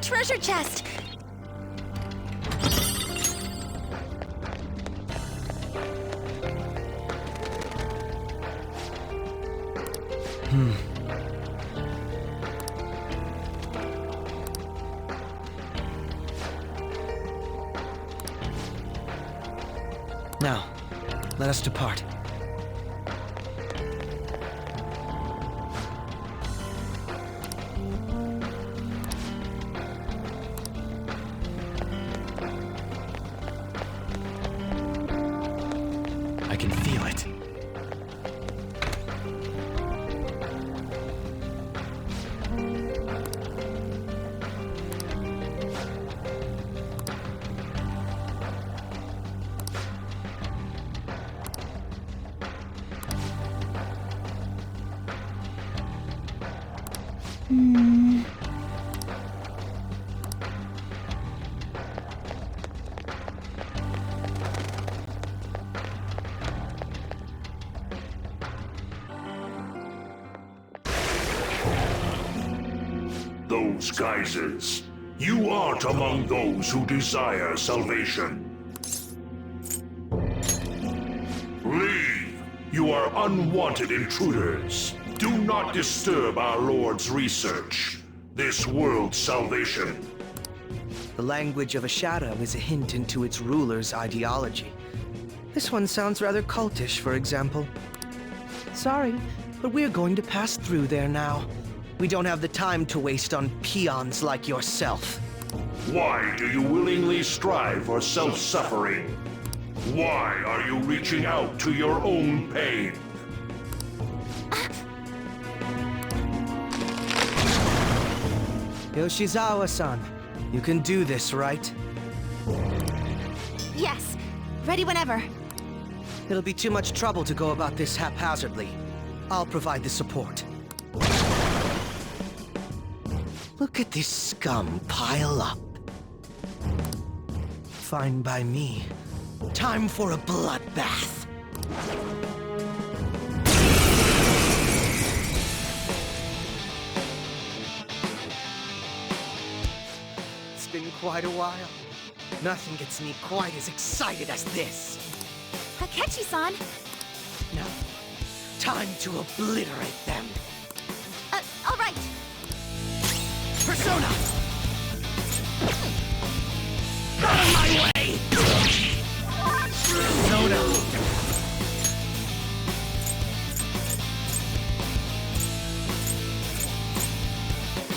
treasure chest! Now, let us depart. I can feel it. Those geysers. You aren't among those who desire salvation. Leave! You are unwanted intruders. Do not disturb our Lord's research. This world's salvation. The language of a shadow is a hint into its ruler's ideology. This one sounds rather cultish, for example. Sorry, but we're going to pass through there now. We don't have the time to waste on peons like yourself. Why do you willingly strive for self-suffering? Why are you reaching out to your own pain? Yoshizawa-san, you can do this, right? Yes, ready whenever. It'll be too much trouble to go about this haphazardly. I'll provide the support. Look at this scum pile up. Fine by me. Time for a bloodbath. It's been quite a while. Nothing gets me quite as excited as this. Akechi-san! Now, time to obliterate them. All right. Persona! Out of my way! Persona!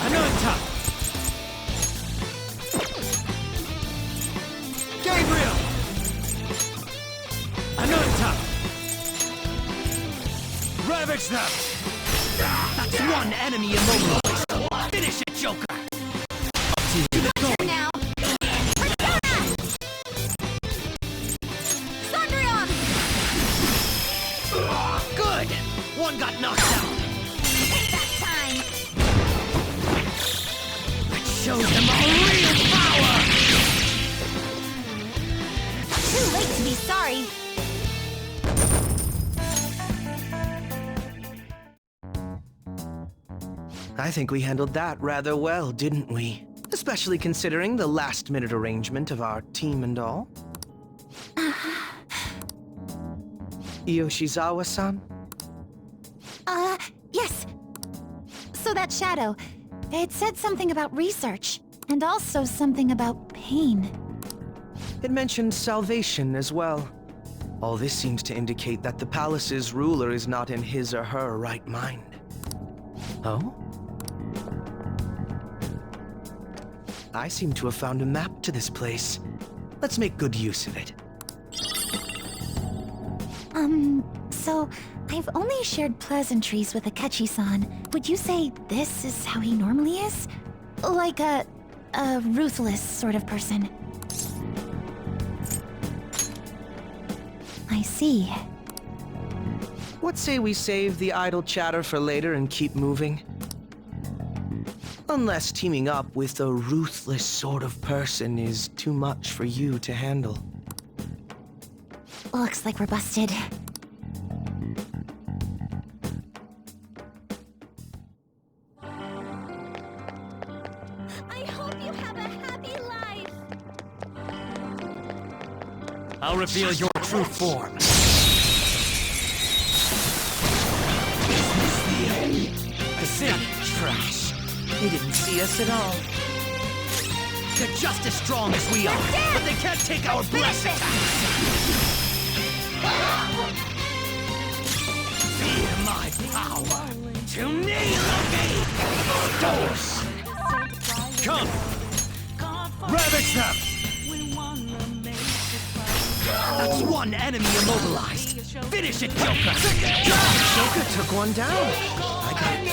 Ananta! Gabriel! Ananta! Ravage them! That's one enemy immobilized! Finish it, Joker! Now! Persona! Thunderion! Good! One got knocked out! That time! That shows them our real power! Too late to be sorry. I think we handled that rather well, didn't we? Especially considering the last-minute arrangement of our team and all. Yoshizawa-san? Yes. So that shadow, it said something about research, and also something about pain. It mentioned salvation as well. All this seems to indicate that the palace's ruler is not in his or her right mind. Oh? I seem to have found a map to this place. Let's make good use of it. So I've only shared pleasantries with Akechi-san. Would you say this is how he normally is? Like a ruthless sort of person. I see. What say we save the idle chatter for later and keep moving? Unless teaming up with a ruthless sort of person is too much for you to handle. Looks like we're busted. I hope you I'll reveal your true form. Pathetic trash. They didn't see us at all. They're just as strong as we are, but they can't take our blessed attacks. Feel my power. To me, Force. Come! Ravage them! That's one enemy immobilized. Finish it, Joker. Joker took one down. I got it.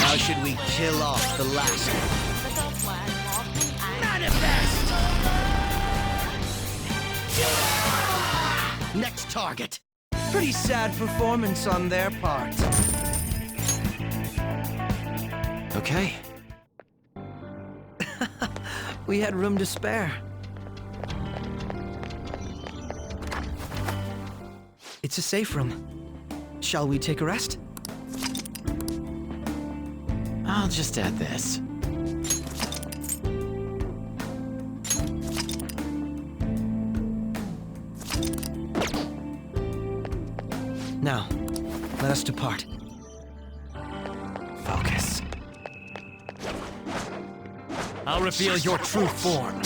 How should we kill off the last one? Manifest! Next target. Pretty sad performance on their part. Okay. We had room to spare. It's a safe room. Shall we take a rest? I'll just add this. Now, let us depart. Focus. I'll reveal your true form.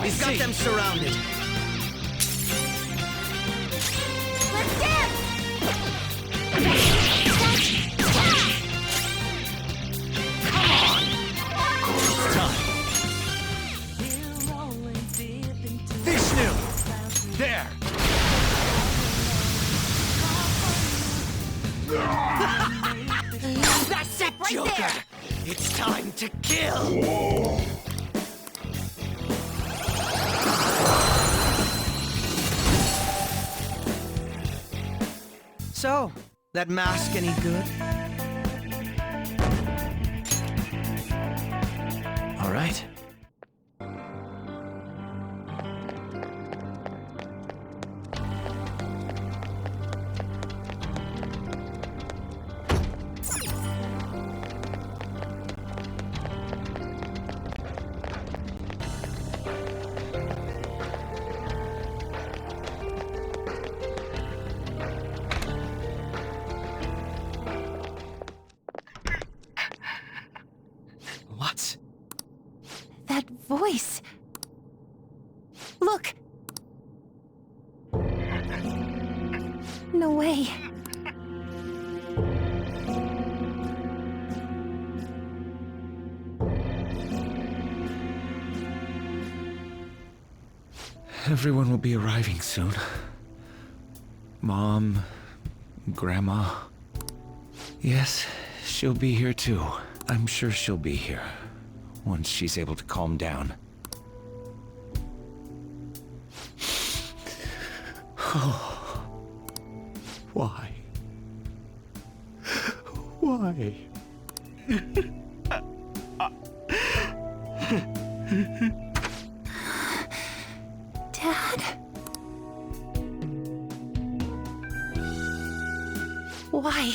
We've got them surrounded. Let's dance! Vishnu! There! That's it, Right Joker! there. It's time to kill! So, that mask any good? All right. What? That voice. Look. No way. Everyone will be arriving soon. Mom, Grandma. Yes, she'll be here too. I'm sure she'll be here once she's able to calm down. Oh, why? Why? Dad? Why?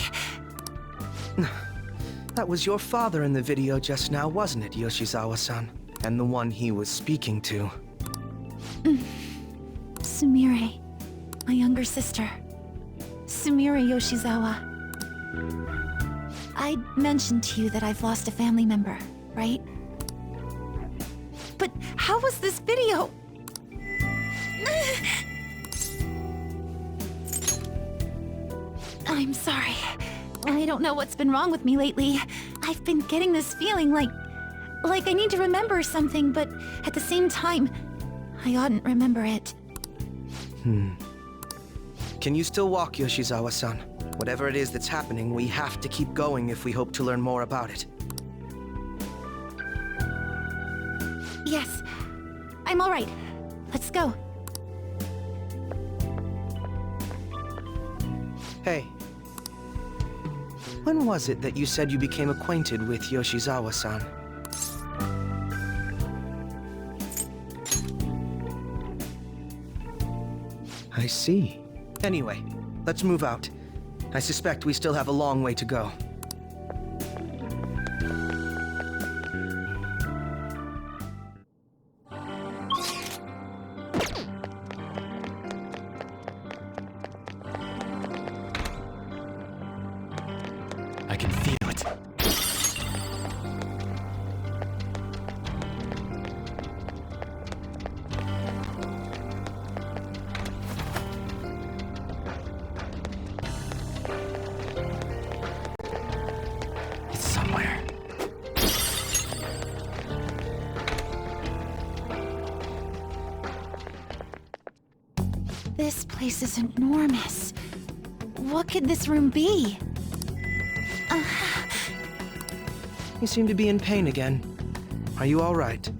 That was your father in the video just now, wasn't it, Yoshizawa-san? And the one he was speaking to. Sumire. My younger sister. Sumire Yoshizawa. I mentioned to you that I've lost a family member, right? But how was this video? I'm sorry. I don't know what's been wrong with me lately. I've been getting this feeling like I need to remember something, but at the same time, I oughtn't remember it. Can you still walk, Yoshizawa-san? Whatever it is that's happening, we have to keep going if we hope to learn more about it. Yes, I'm all right. Let's go. Hey. When was it that you said you became acquainted with Yoshizawa-san? I see. Anyway, let's move out. I suspect we still have a long way to go. I can feel it. It's somewhere. This place is enormous. What could this room be? You seem to be in pain again. Are you all right?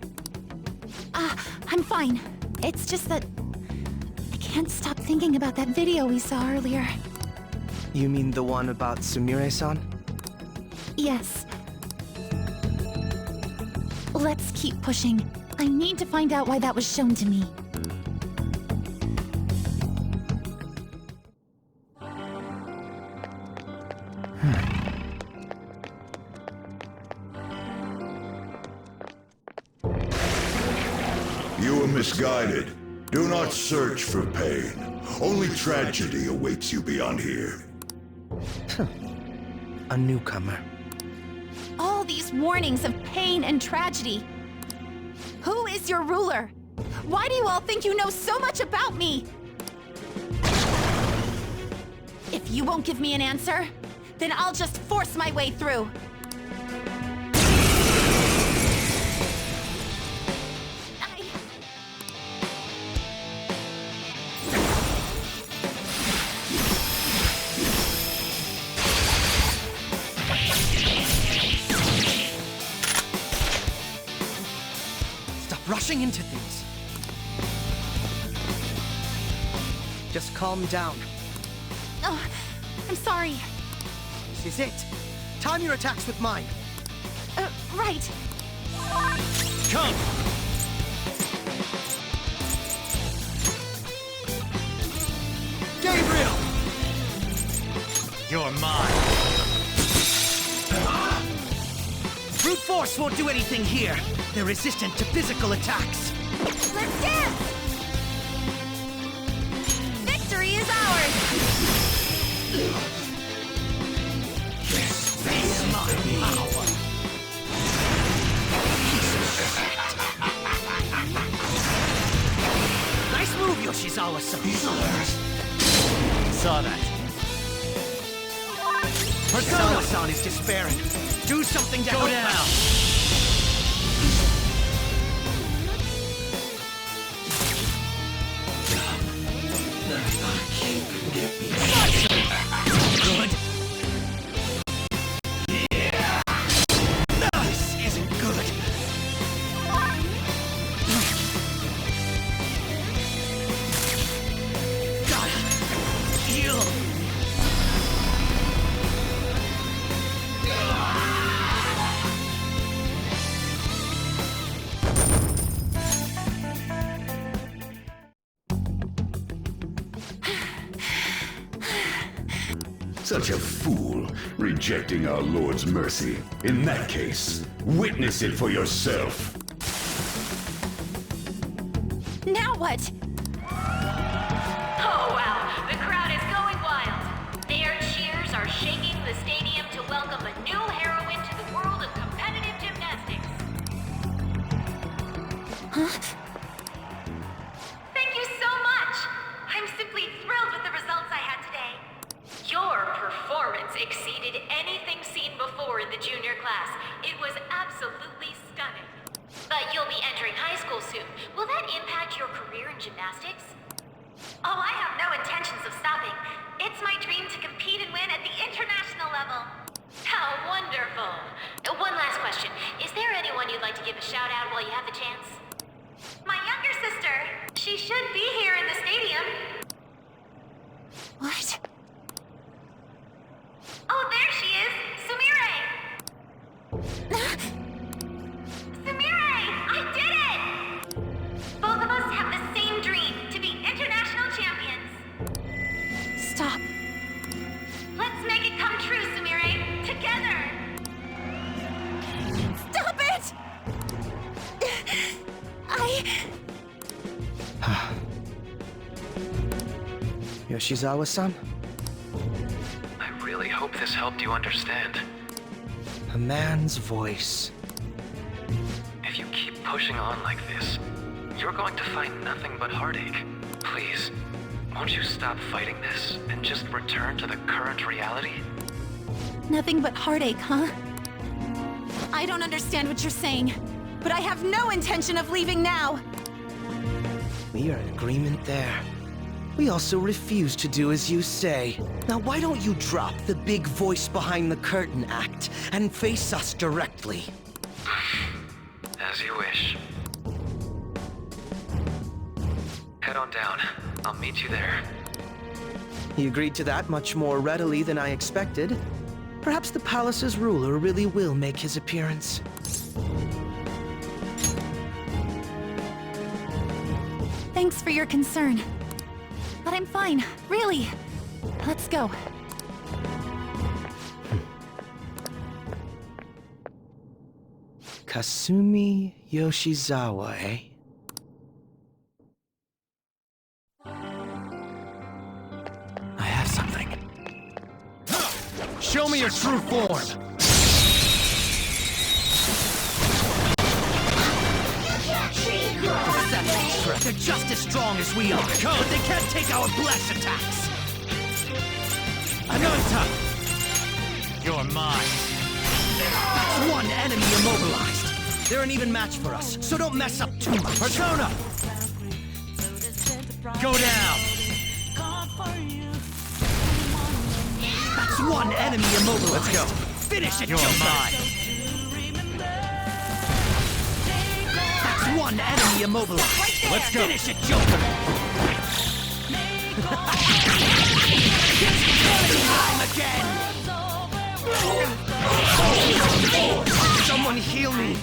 I'm fine. It's just that I can't stop thinking about that video we saw earlier. You mean the one about Sumire-san? Yes. Let's keep pushing. I need to find out why that was shown to me. You are misguided. Do not search for pain. Only tragedy awaits you beyond here. A newcomer. All these warnings of pain and tragedy. Who is your ruler? Why do you all think you know so much about me? If you won't give me an answer, then I'll just force my way through. Rushing into things. Just calm down. Oh, I'm sorry. This is it. Time your attacks with mine. Right. Come! Gabriel! You're mine. Brute force won't do anything here. They're resistant to physical attacks. Let's dance! Victory is ours! This is my power. Nice move, Yoshizawa-san. Saw that. Yoshizawa-san is despairing. Do something to Go help down! her. Good. This isn't good. Gotta heal. Such a fool, rejecting our Lord's mercy. In that case, witness it for yourself. Now what? Oh wow, the crowd is going wild. Their cheers are shaking the stadium to welcome a new heroine to the world of competitive gymnastics. Thank you so much! I'm simply thrilled with the results I had today. Your performance exceeded anything seen before in the junior class. It was absolutely stunning. But you'll be entering high school soon. Will that impact your career in gymnastics? Oh, I have no intentions of stopping. It's my dream to compete and win at the international level. How wonderful. One last question. Is there anyone you'd like to give a shout out while you have the chance? My younger sister. She should be here in the stadium. What? Oh, there she is! Sumire! Sumire! I did it! Both of us have the same dream, to be international champions. Stop. Yoshizawa-san? I really hope this helped you understand. A man's voice. If you keep pushing on like this, you're going to find nothing but heartache. Please, won't you stop fighting this and just return to the current reality? Nothing but heartache, huh? I don't understand what you're saying, but I have no intention of leaving now. We are in agreement there. We also refuse to do as you say. Now why don't you drop the big voice behind the curtain act and face us directly? As you wish. Head on down. I'll meet you there. He agreed to that much more readily than I expected. Perhaps the palace's ruler really will make his appearance. Thanks for your concern. But I'm fine, really. Let's go. Kasumi Yoshizawa, eh? I have something. Show me your true form! They're just as strong as we are, but they can't take our blast attacks! Ananta! You're mine. That's one enemy immobilized. They're an even match for us, so don't mess up too much. Persona! Go down! That's one enemy immobilized. Let's go. Finish it, You're Joker. mine. That's one enemy immobilized. Right there. Let's go. Finish it, Joker. Time again. Someone heal me.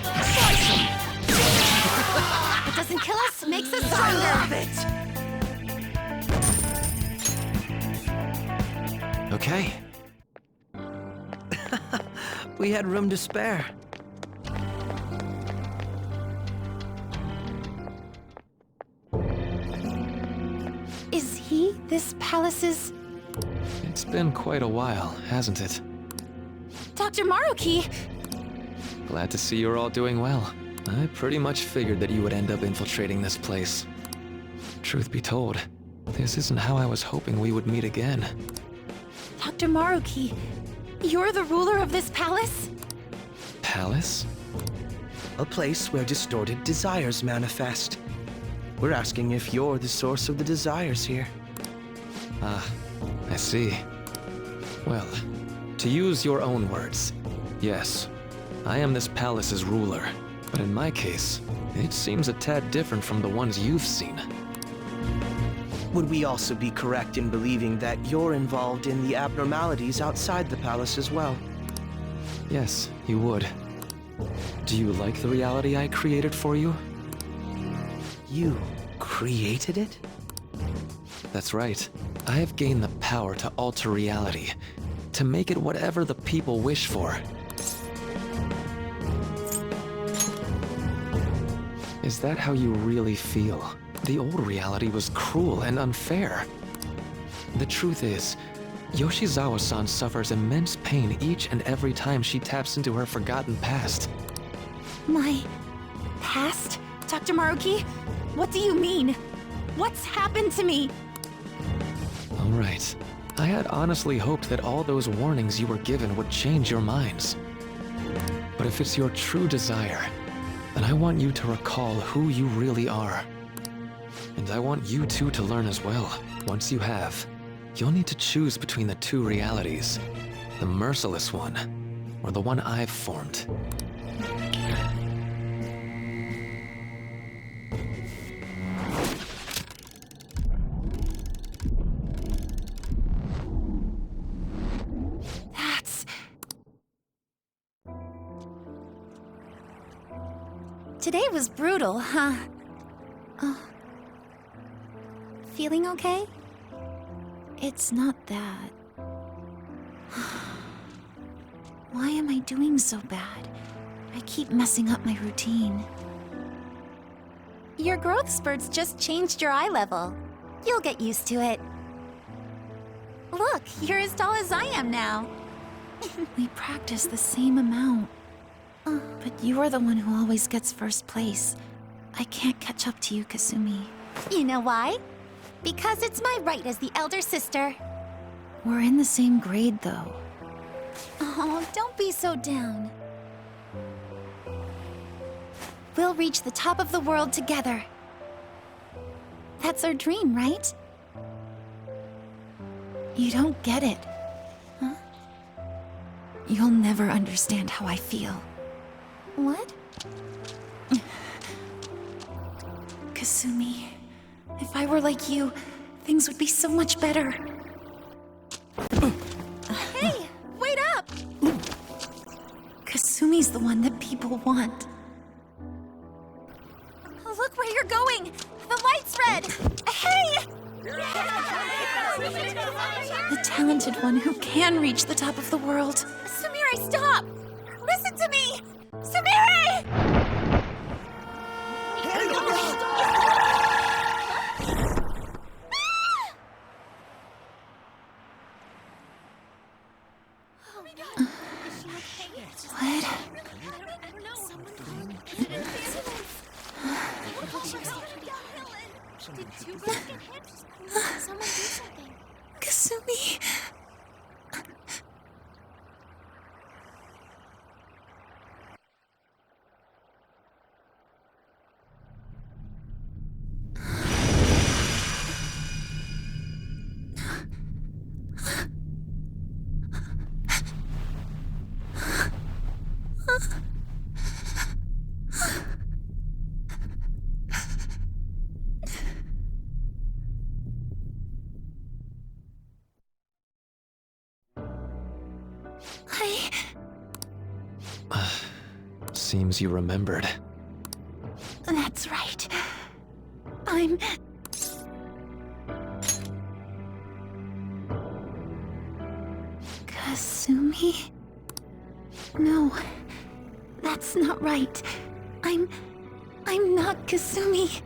Slice him. What doesn't kill us makes us I love stronger. it. Okay. We had room to spare. Is he this palace's... It's been quite a while, hasn't it? Dr. Maruki? Glad to see you're all doing well. I pretty much figured that you would end up infiltrating this place. Truth be told, this isn't how I was hoping we would meet again. Dr. Maruki, you're the ruler of this palace? Palace? A place where distorted desires manifest. We're asking if you're the source of the desires here. Ah, I see. Well, to use your own words, yes, I am this palace's ruler. But in my case, it seems a tad different from the ones you've seen. Would we also be correct in believing that you're involved in the abnormalities outside the palace as well? Yes, you would. Do you like the reality I created for you? You created it? That's right. I have gained the power to alter reality, to make it whatever the people wish for. Is that how you really feel? The old reality was cruel and unfair. The truth is, Yoshizawa-san suffers immense pain each and every time she taps into her forgotten past. My... past? Dr. Maruki? What do you mean? What's happened to me? All right. I had honestly hoped that all those warnings you were given would change your minds. But if it's your true desire, then I want you to recall who you really are. And I want you two to learn as well. Once you have, you'll need to choose between the two realities. The merciless one, or the one I've formed. That's... Today was brutal, huh? Feeling okay? It's not that. Why am I doing so bad? I keep messing up my routine. Your growth spurts just changed your eye level. You'll get used to it. Look, you're as tall as I am now. We practice the same amount. But you are the one who always gets first place. I can't catch up to you, Kasumi. You know why? Because it's my right as the elder sister. We're in the same grade, though. Oh, don't be so down. We'll reach the top of the world together. That's our dream, right? You don't get it. Huh? You'll never understand how I feel. What? Kasumi, if I were like you, things would be so much better. Hey, wait up! Kasumi's the one that people want. Look where you're going! The light's red! Hey! The talented one who can reach the top of the world. Sumire, stop! Listen to me! Sumire! Kasumi. Seems you remembered. That's right. I'm... Kasumi? No, that's not right. I'm not Kasumi.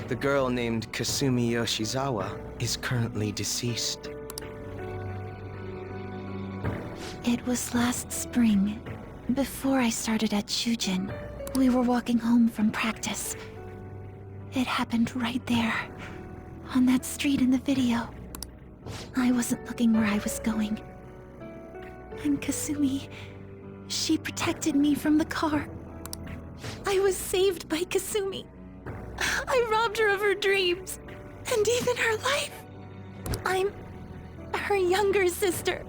The girl named Kasumi Yoshizawa is currently deceased. It was last spring, before I started at Shujin. We were walking home from practice. It happened right there, on that street in the video. I wasn't looking where I was going. And Kasumi, she protected me from the car. I was saved by Kasumi. I robbed her of her dreams, and even her life. I'm her younger sister,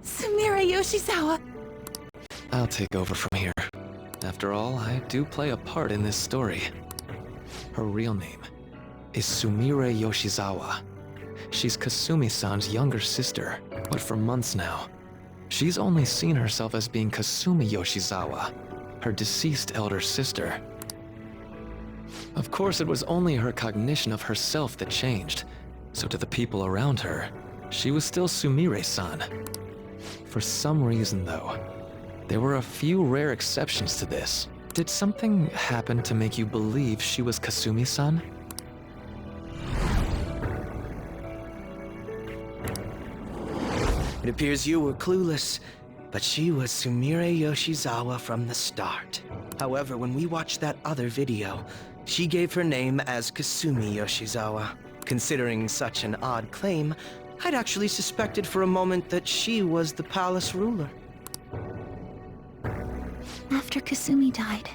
Sumire Yoshizawa. I'll take over from here. After all, I do play a part in this story. Her real name is Sumire Yoshizawa. She's Kasumi-san's younger sister, but for months now, she's only seen herself as being Kasumi Yoshizawa, her deceased elder sister. Of course, it was only her cognition of herself that changed, so to the people around her, she was still Sumire-san. For some reason, though, there were a few rare exceptions to this. Did something happen to make you believe she was Kasumi-san? It appears you were clueless, but she was Sumire Yoshizawa from the start. However, when we watched that other video, she gave her name as Kasumi Yoshizawa. Considering such an odd claim, I'd actually suspected for a moment that she was the palace ruler. After Kasumi died,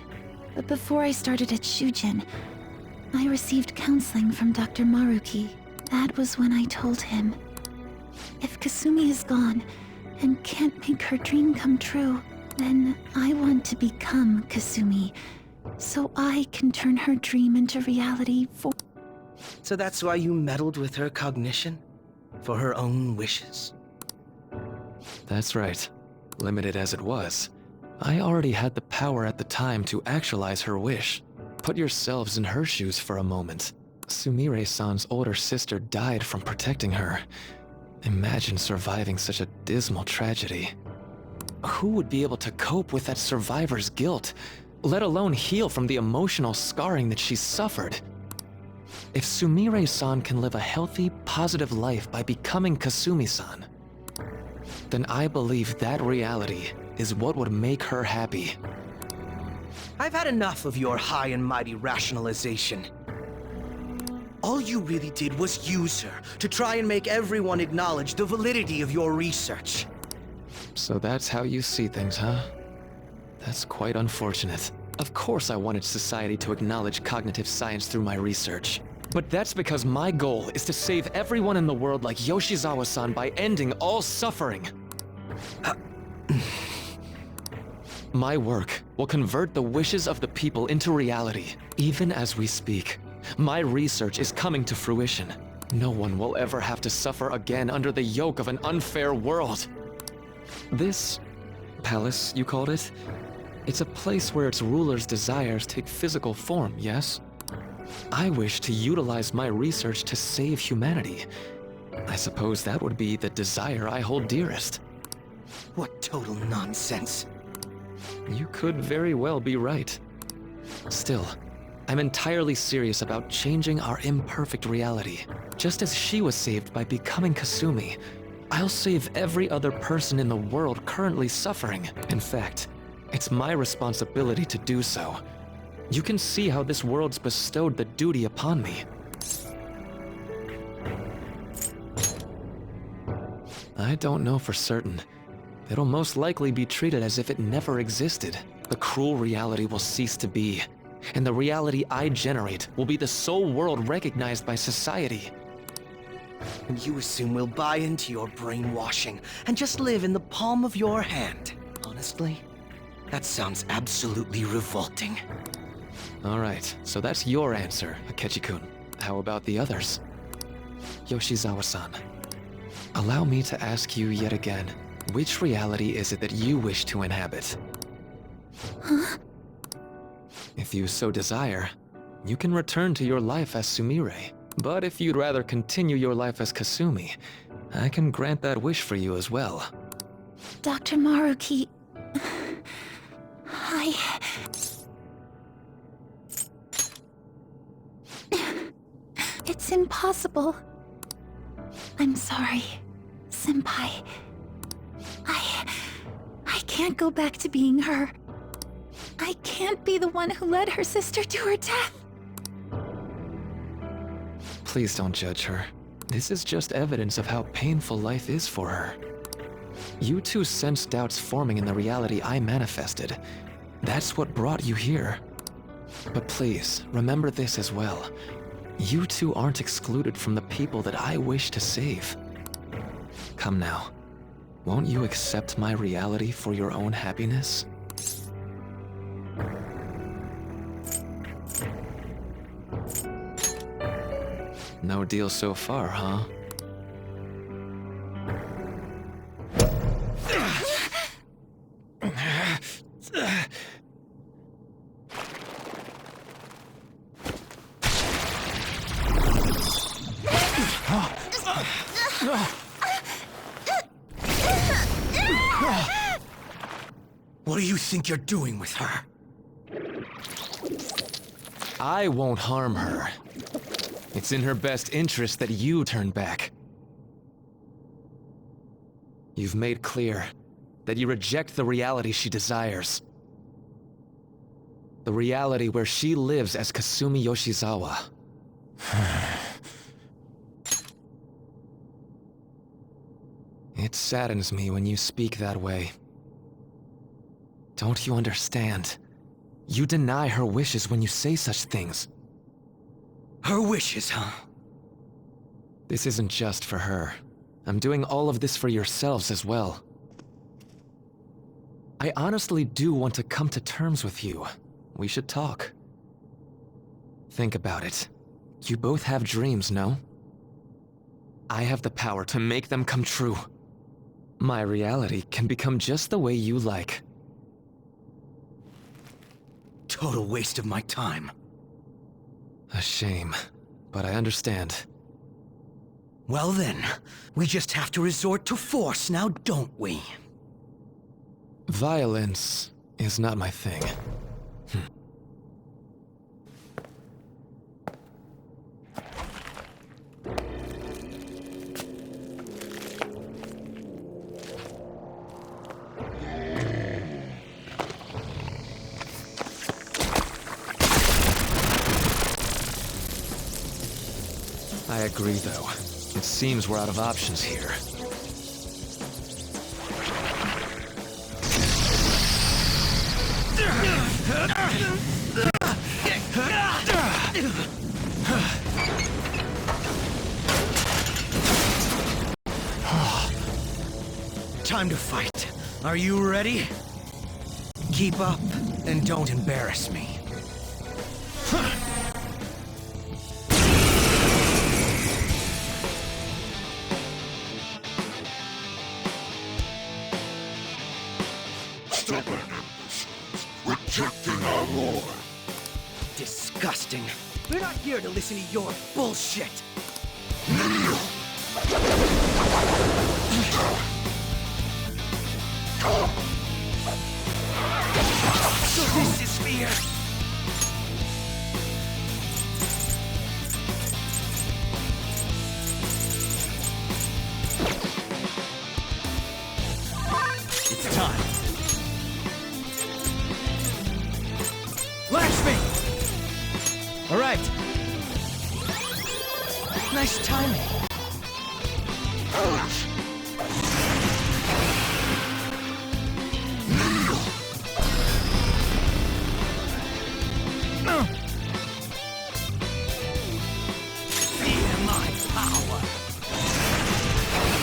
but before I started at Shujin, I received counseling from Dr. Maruki. That was when I told him, if Kasumi is gone and can't make her dream come true, then I want to become Kasumi, so I can turn her dream into reality for... So that's why you meddled with her cognition? For her own wishes? That's right. Limited as it was, I already had the power at the time to actualize her wish. Put yourselves in her shoes for a moment. Sumire-san's older sister died from protecting her. Imagine surviving such a dismal tragedy. Who would be able to cope with that survivor's guilt, let alone heal from the emotional scarring that she suffered? If Sumire-san can live a healthy, positive life by becoming Kasumi-san, then I believe that reality is what would make her happy. I've had enough of your high and mighty rationalization. All you really did was use her to try and make everyone acknowledge the validity of your research. So that's how you see things, huh? That's quite unfortunate. Of course I wanted society to acknowledge cognitive science through my research. But that's because my goal is to save everyone in the world like Yoshizawa-san by ending all suffering. My work will convert the wishes of the people into reality, even as we speak. My research is coming to fruition. No one will ever have to suffer again under the yoke of an unfair world. This palace, you called it? It's a place where its ruler's desires take physical form, yes? I wish to utilize my research to save humanity. I suppose that would be the desire I hold dearest. What total nonsense. You could very well be right. Still, I'm entirely serious about changing our imperfect reality. Just as she was saved by becoming Kasumi, I'll save every other person in the world currently suffering. In fact, it's my responsibility to do so. You can see how this world's bestowed the duty upon me. I don't know for certain. It'll most likely be treated as if it never existed. The cruel reality will cease to be, and the reality I generate will be the sole world recognized by society. And you assume we'll buy into your brainwashing and just live in the palm of your hand. Honestly, that sounds absolutely revolting. All right, so that's your answer, Akechi-kun. How about the others? Yoshizawa-san, allow me to ask you yet again, which reality is it that you wish to inhabit? Huh? If you so desire, you can return to your life as Sumire. But if you'd rather continue your life as Kasumi, I can grant that wish for you as well. Dr. Maruki... It's impossible. I'm sorry, Senpai. I can't go back to being her. I can't be the one who led her sister to her death. Please don't judge her. This is just evidence of how painful life is for her. You two sensed doubts forming in the reality I manifested. That's what brought you here. But please, remember this as well. You two aren't excluded from the people that I wish to save. Come now. Won't you accept my reality for your own happiness? No deal so far, huh? What do you think you're doing with her? I won't harm her. It's in her best interest that you turn back. You've made clear that you reject the reality she desires. The reality where she lives as Kasumi Yoshizawa. It saddens me when you speak that way. Don't you understand? You deny her wishes when you say such things. Her wishes, huh? This isn't just for her. I'm doing all of this for yourselves as well. I honestly do want to come to terms with you. We should talk. Think about it. You both have dreams, no? I have the power to make them come true. My reality can become just the way you like. Total waste of my time. A shame, but I understand. Well then, we just have to resort to force now, don't we? Violence is not my thing. agree, though. It seems we're out of options here. Time to fight. Are you ready? Keep up, and don't embarrass me. Stubborn imbeciles, rejecting our lord. Disgusting. We're not here to listen to your bullshit. Kneel! So this is fear. It's time. Lakshmi! All right. Nice timing. Ouch! Feel my power.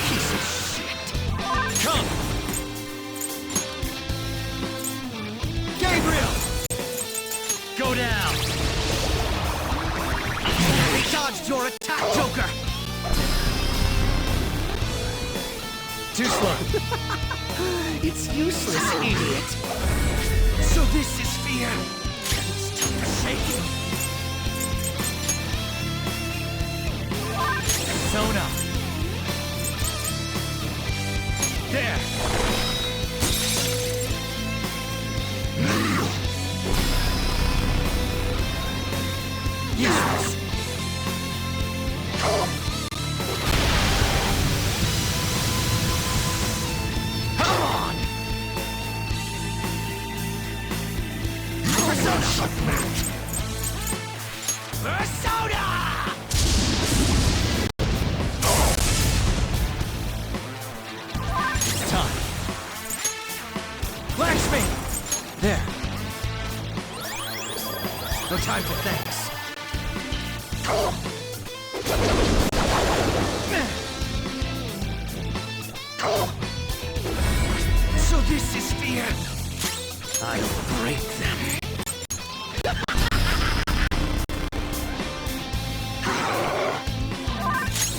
Piece of shit. Come! Gabriel! Go down! They dodged your attack, Joker! Too slow. It's useless, idiot. So this is fear. It's time to shake it. Persona. There. Useless. Come on. Persona. Persona. It's time. Lakshmi! There. No time for thanks. So this is fear. I'll break them.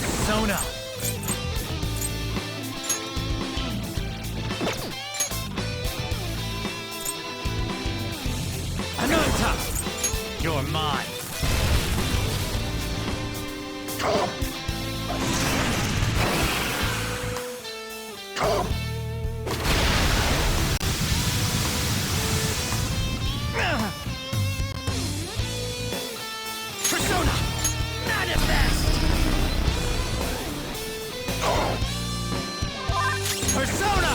Persona. Ananta! You're mine. Persona! Manifest! Persona!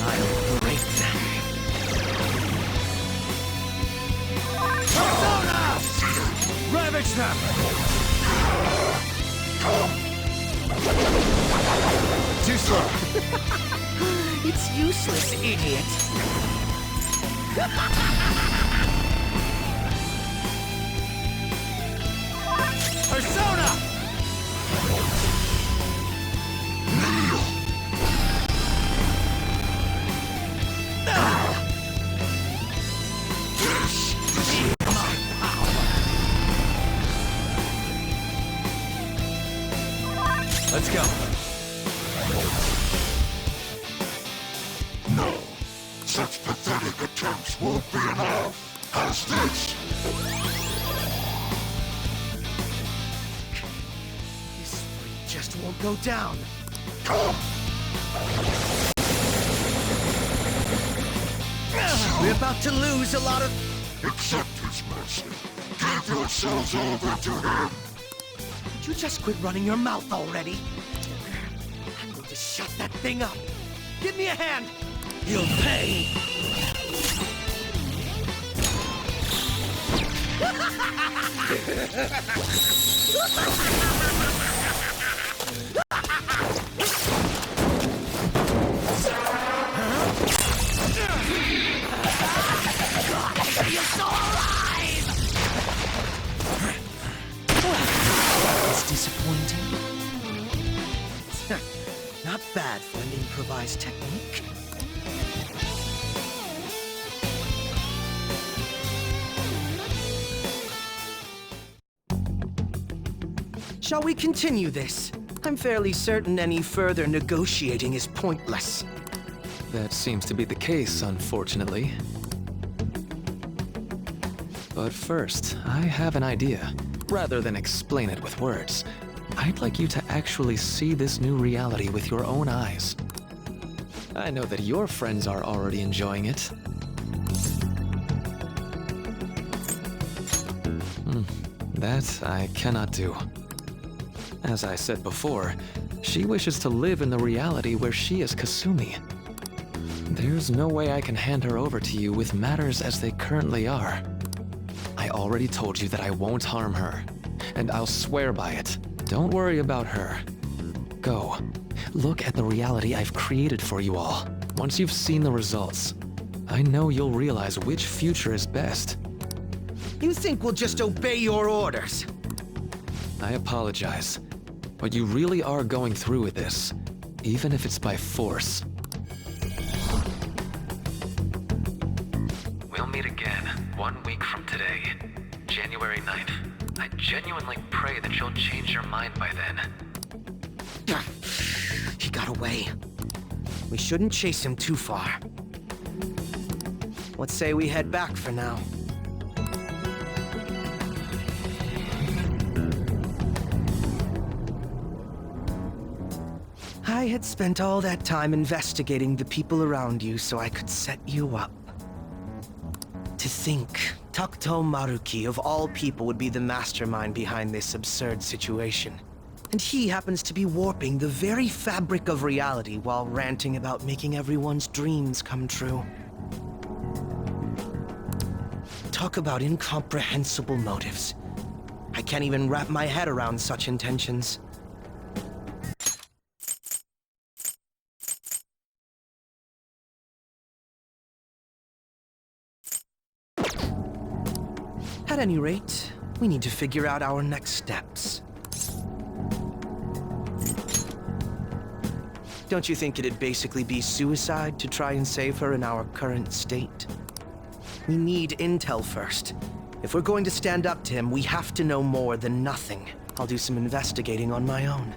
I'll break them. Persona! Ravage them! Too slow. It's useless, idiot. Persona! Let's go. No. Such pathetic attempts won't be enough. How's this? This fight just won't go down. We're about to lose a lot of... Accept his mercy. Give yourselves over to him. Would you just quit running your mouth already? I'm going to shut that thing up. Give me a hand. You'll pay! You're so alive! That's disappointing. Not bad for an improvised technique. Shall we continue this? I'm fairly certain any further negotiating is pointless. That seems to be the case, unfortunately. But first, I have an idea. Rather than explain it with words, I'd like you to actually see this new reality with your own eyes. I know that your friends are already enjoying it. That I cannot do. As I said before, she wishes to live in the reality where she is Kasumi. There's no way I can hand her over to you with matters as they currently are. I already told you that I won't harm her, and I'll swear by it. Don't worry about her. Go. Look at the reality I've created for you all. Once you've seen the results, I know you'll realize which future is best. You think we'll just obey your orders? I apologize, but you really are going through with this, even if it's by force. We'll meet again 1 week from today, January 9th. I genuinely pray that you'll change your mind by then. He got away. We shouldn't chase him too far. Let's say we head back for now. I had spent all that time investigating the people around you so I could set you up. To think, Takuto Maruki of all people would be the mastermind behind this absurd situation. And he happens to be warping the very fabric of reality while ranting about making everyone's dreams come true. Talk about incomprehensible motives. I can't even wrap my head around such intentions. At any rate, we need to figure out our next steps. Don't you think it'd basically be suicide to try and save her in our current state? We need intel first. If we're going to stand up to him, we have to know more than nothing. I'll do some investigating on my own.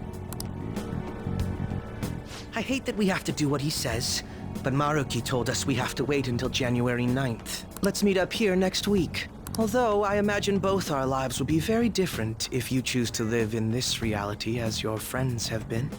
I hate that we have to do what he says, but Maruki told us we have to wait until January 9th. Let's meet up here next week. Although, I imagine both our lives would be very different if you choose to live in this reality as your friends have been.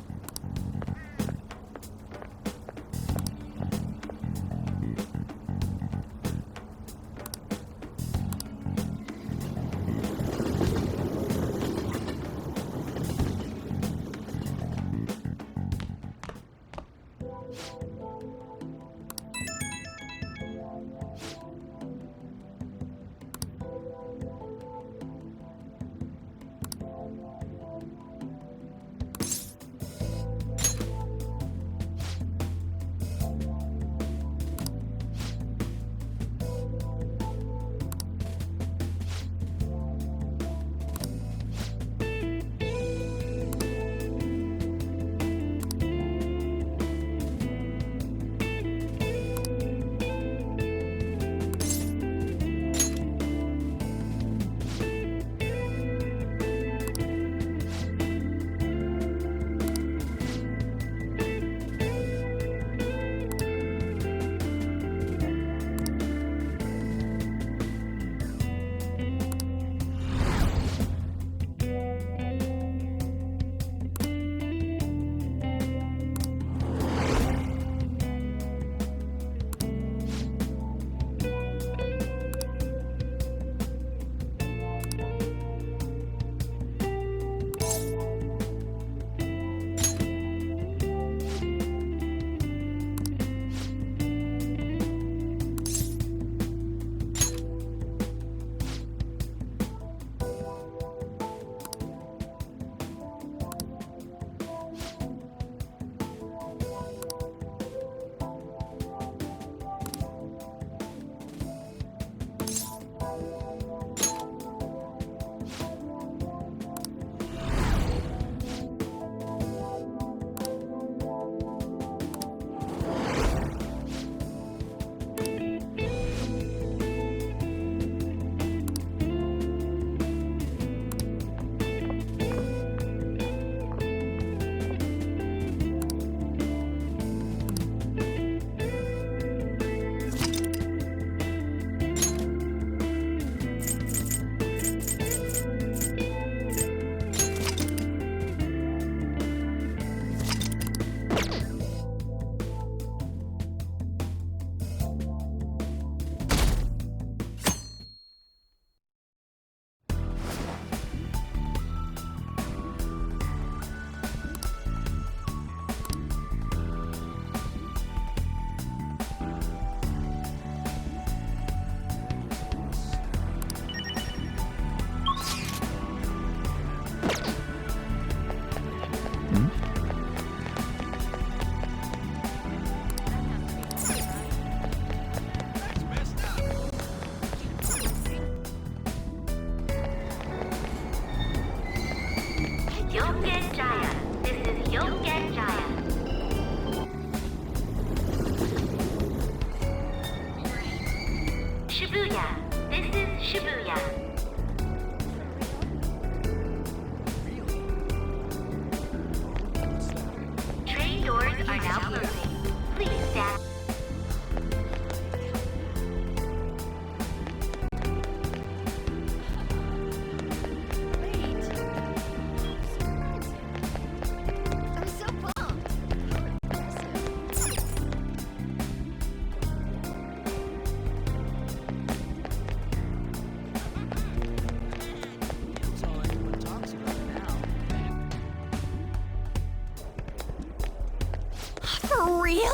real?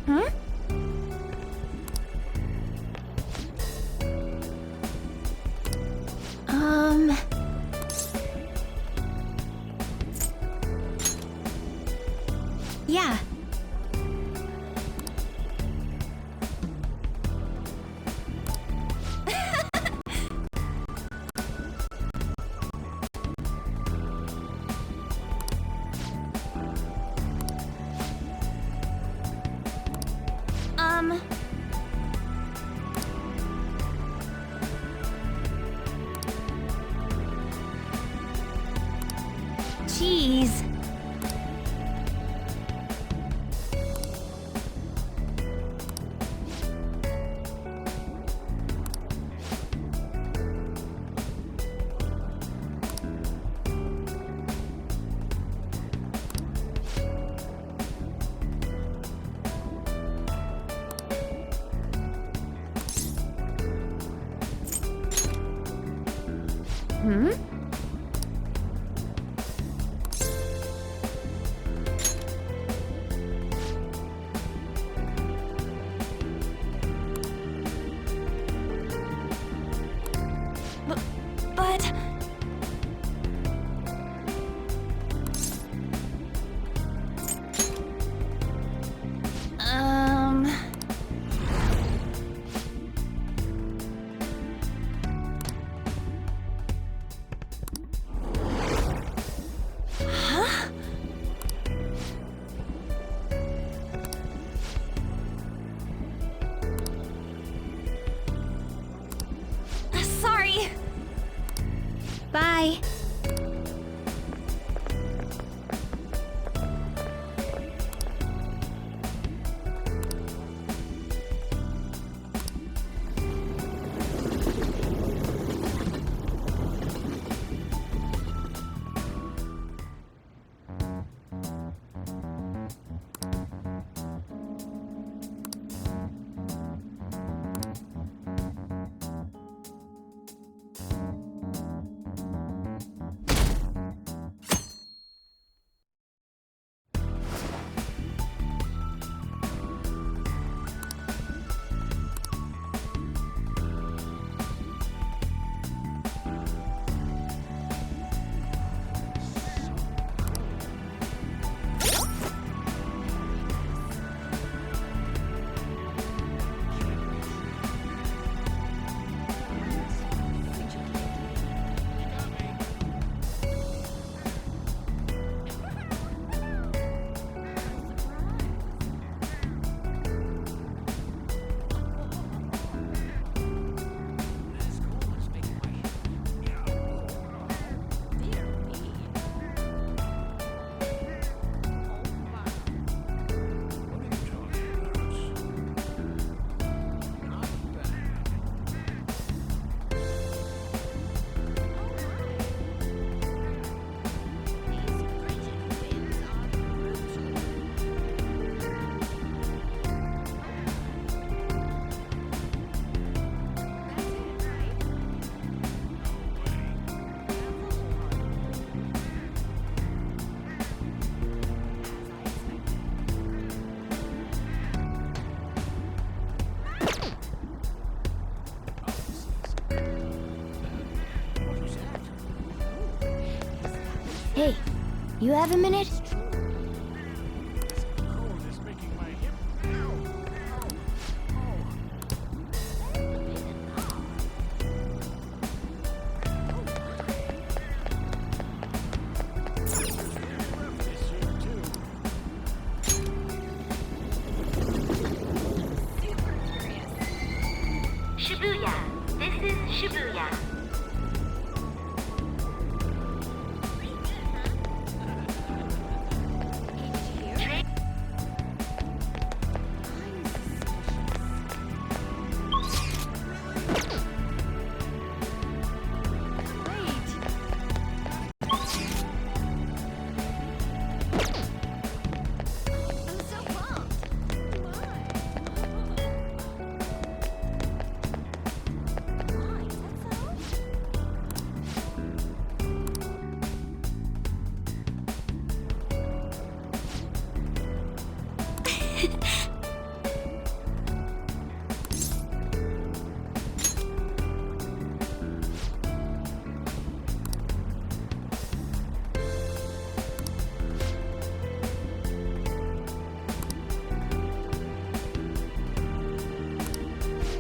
Huh? Yeah. Jeez. Hmm? But... Huh? Sorry. Bye. Hey, you have a minute? Shibuya. This is Shibuya.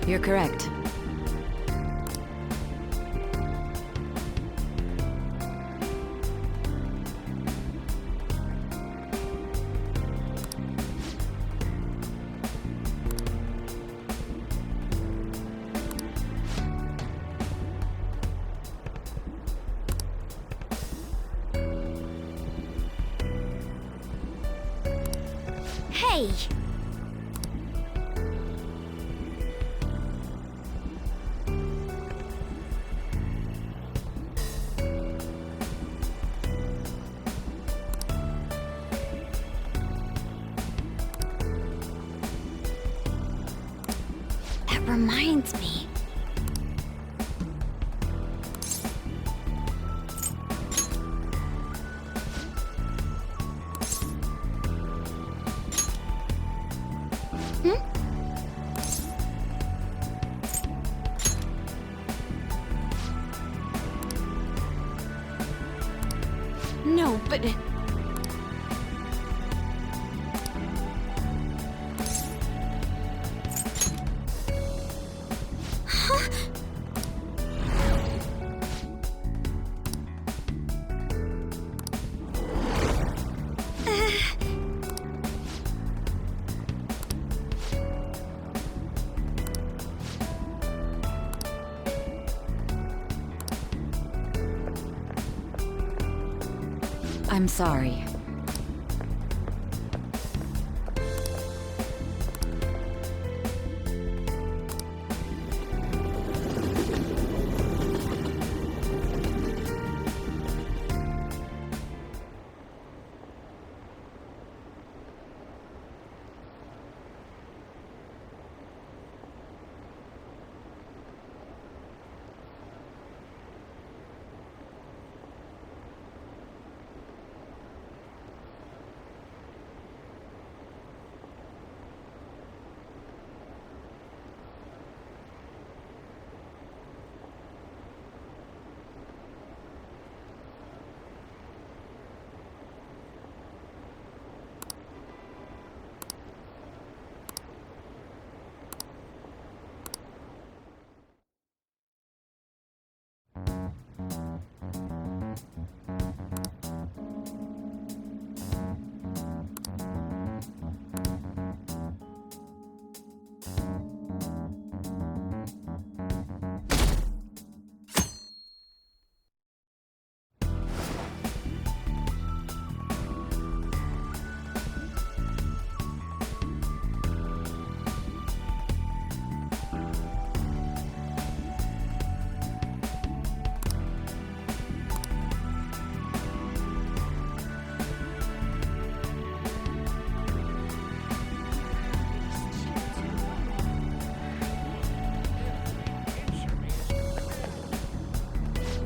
You're correct. Hey! That reminds me. No, but... I'm sorry.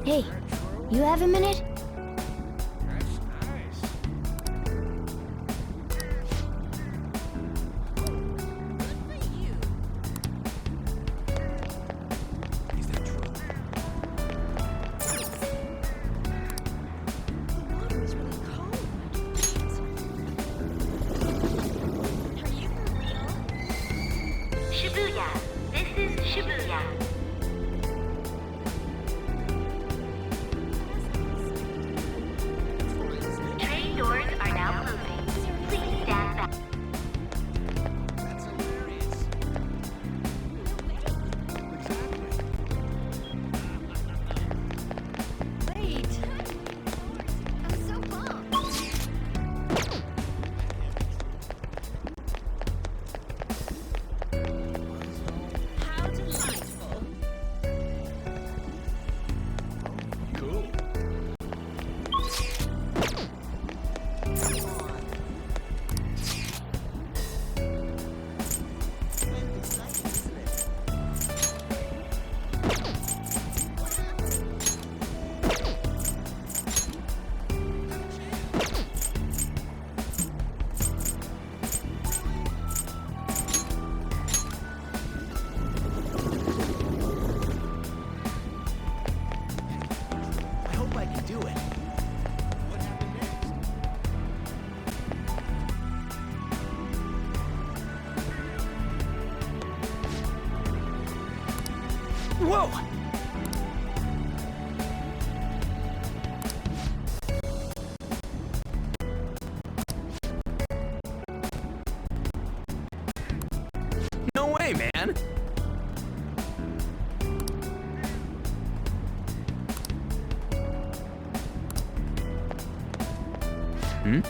Hey, you have a minute? Shibuya. This is Shibuya. Whoa! No way, man! Hmm?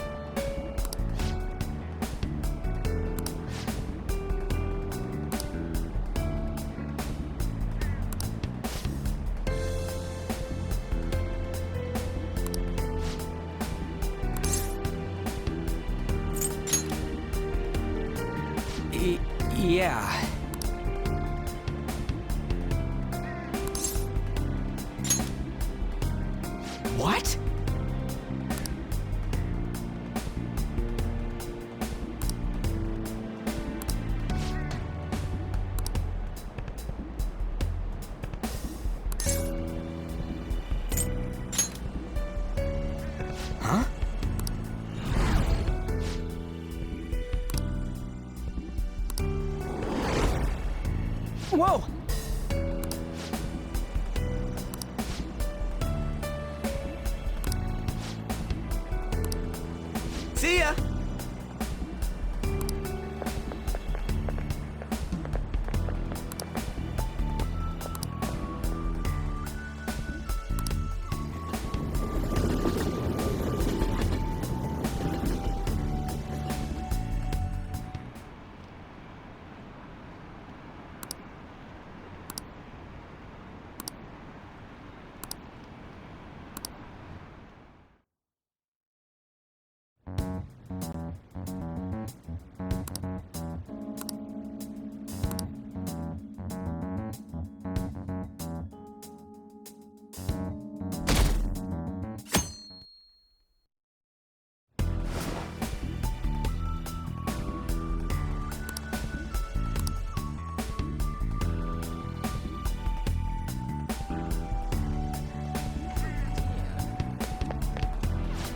Yeah. What? Huh? Whoa! See ya!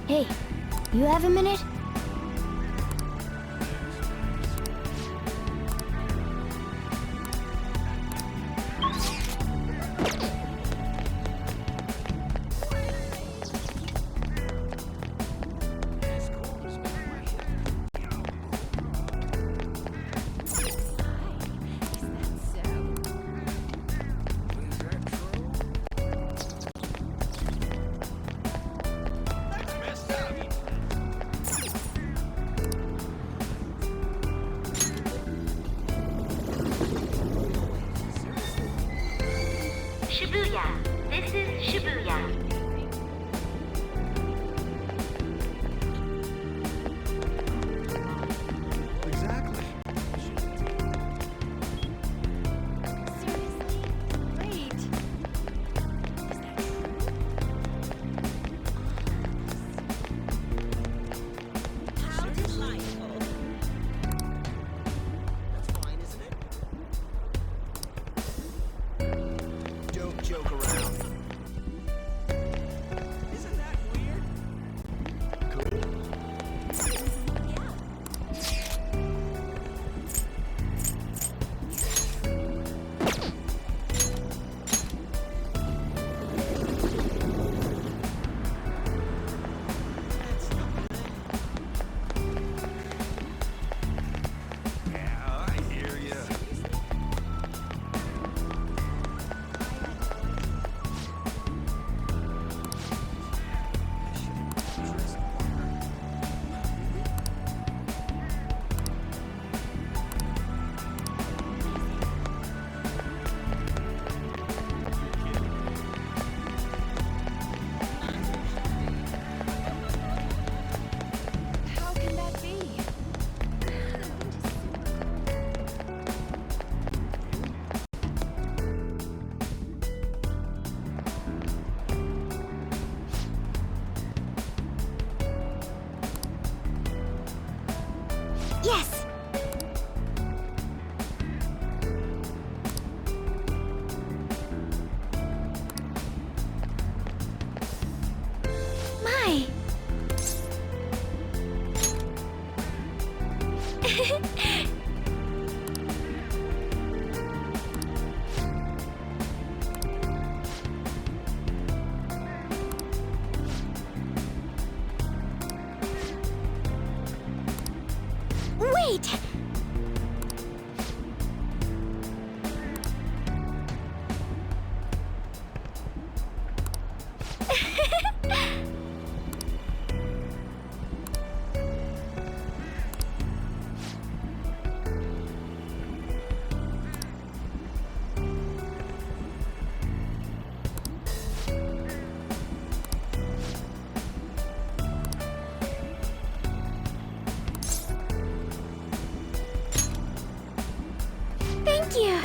Hey, you have a minute? Shibuya. This is Shibuya. Exactly. Don't joke around. Isn't that weird? Cool. Yeah, I hear ya. How can that be? Yes! My! Wait! Thank you!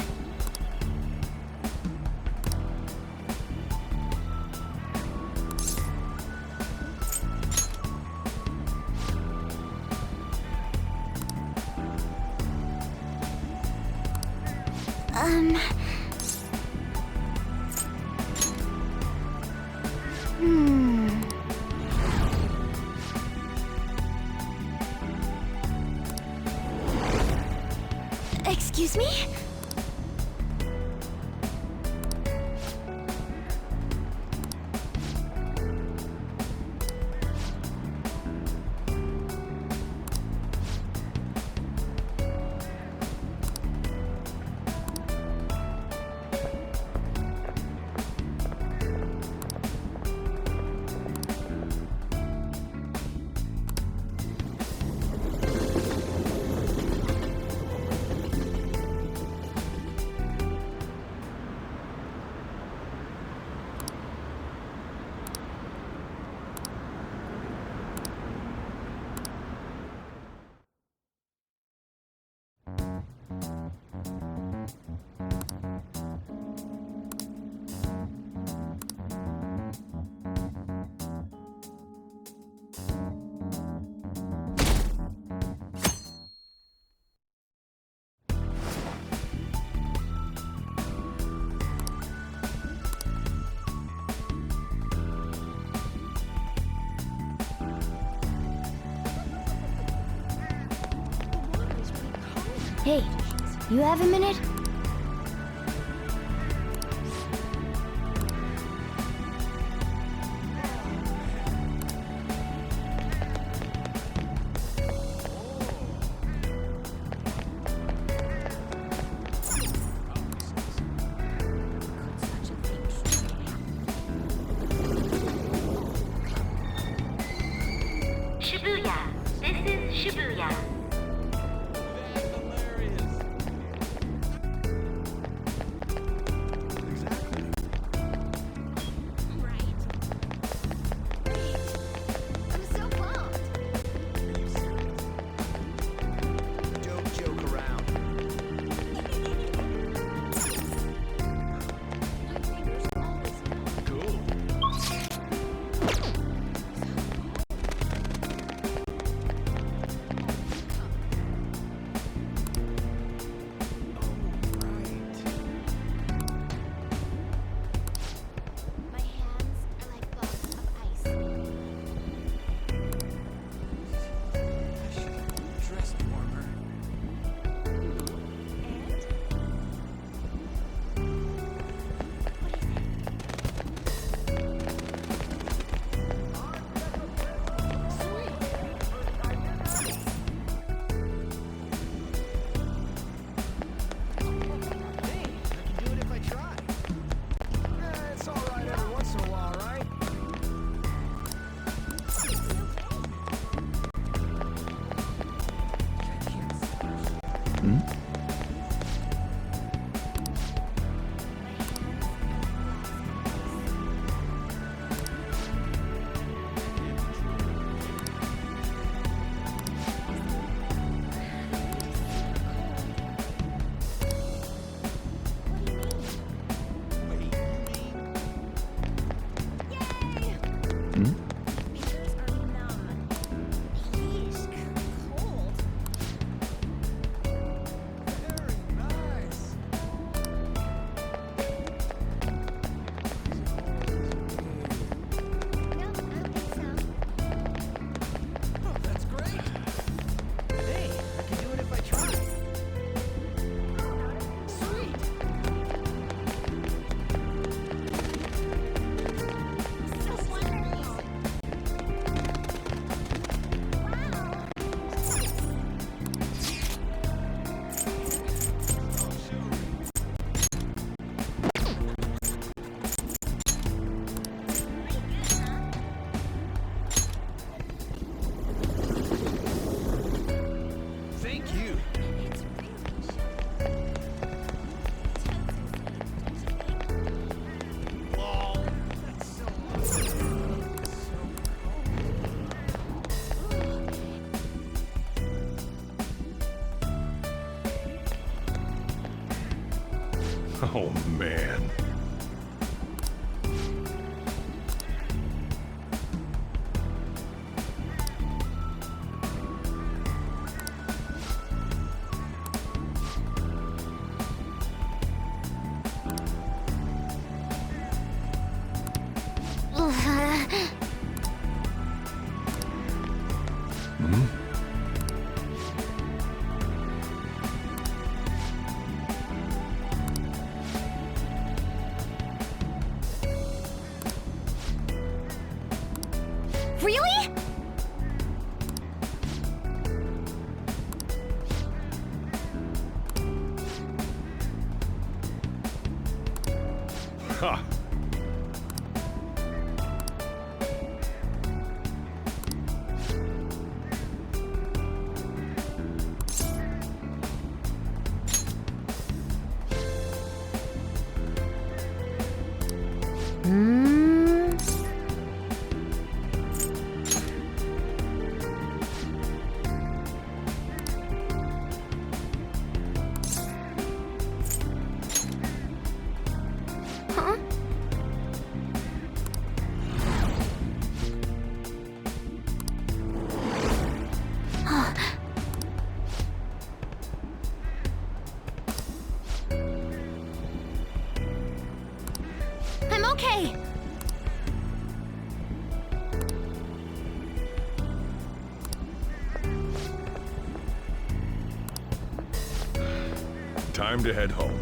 Excuse me? Hey, you have a minute? Shibuya. This is Shibuya. Don't joke around. My hands are like blocks of ice. Dressed warmer. Hey, I can do it if I try. It's all right every once in a while, right? Thank you. Lol. That's so Oh, man. Really? Ha! Huh? I'm okay. Time to head home.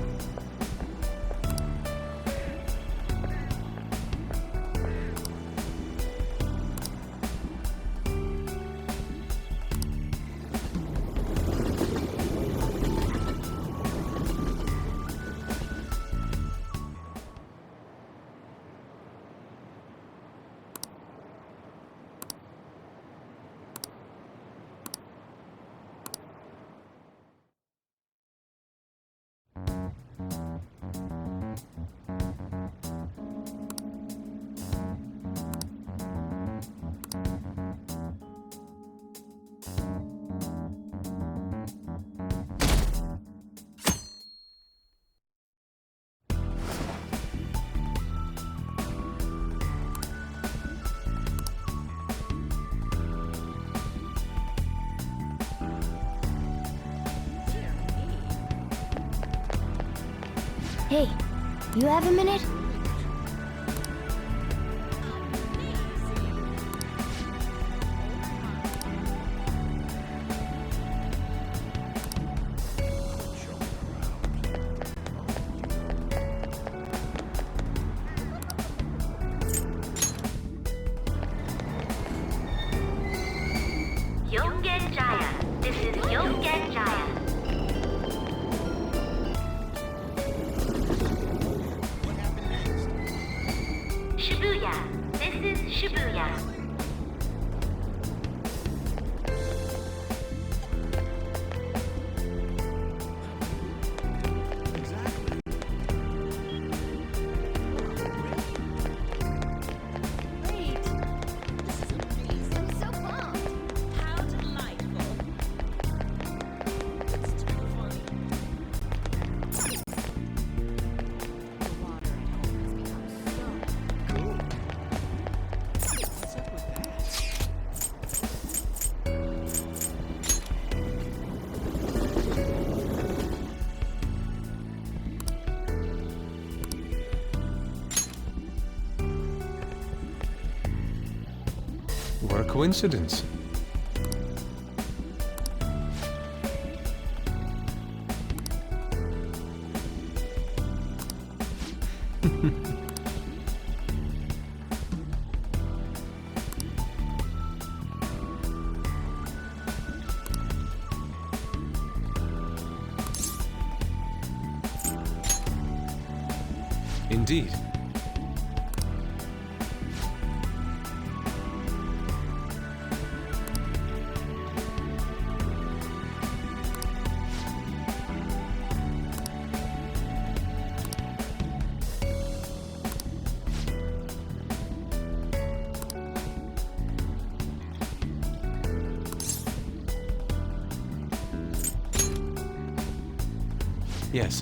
Hey, you have a minute? Yongen Jaya. This is Yongen Jaya. Shibuya. This is Shibuya. Great. This is amazing. I'm so pumped. How delightful. It's too funny. The water at home has become so cool. What's up with that? What a coincidence. Indeed. Yes.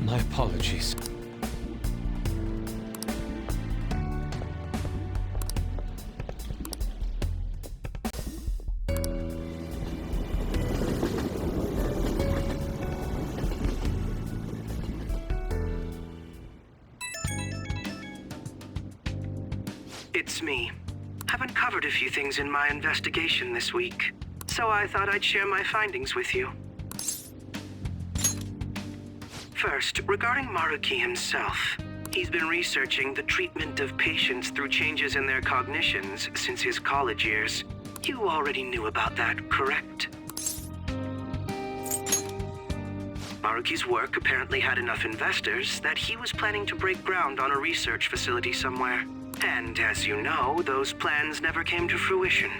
My apologies. It's me. I've uncovered a few things in my investigation this week, so I thought I'd share my findings with you. First, regarding Maruki himself, he's been researching the treatment of patients through changes in their cognitions since his college years. You already knew about that, correct? Maruki's work apparently had enough investors that he was planning to break ground on a research facility somewhere. And as you know, those plans never came to fruition.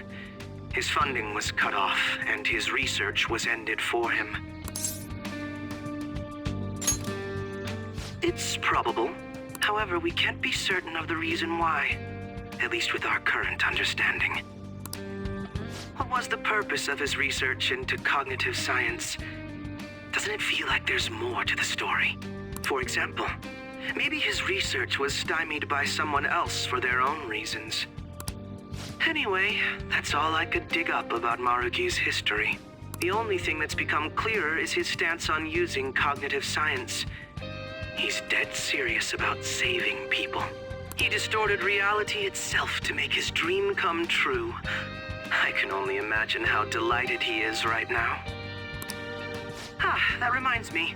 His funding was cut off, and his research was ended for him. It's probable. However, we can't be certain of the reason why, at least with our current understanding. What was the purpose of his research into cognitive science? Doesn't it feel like there's more to the story? For example, maybe his research was stymied by someone else for their own reasons. Anyway, that's all I could dig up about Maruki's history. The only thing that's become clearer is his stance on using cognitive science. He's dead serious about saving people. He distorted reality itself to make his dream come true. I can only imagine how delighted he is right now. That reminds me.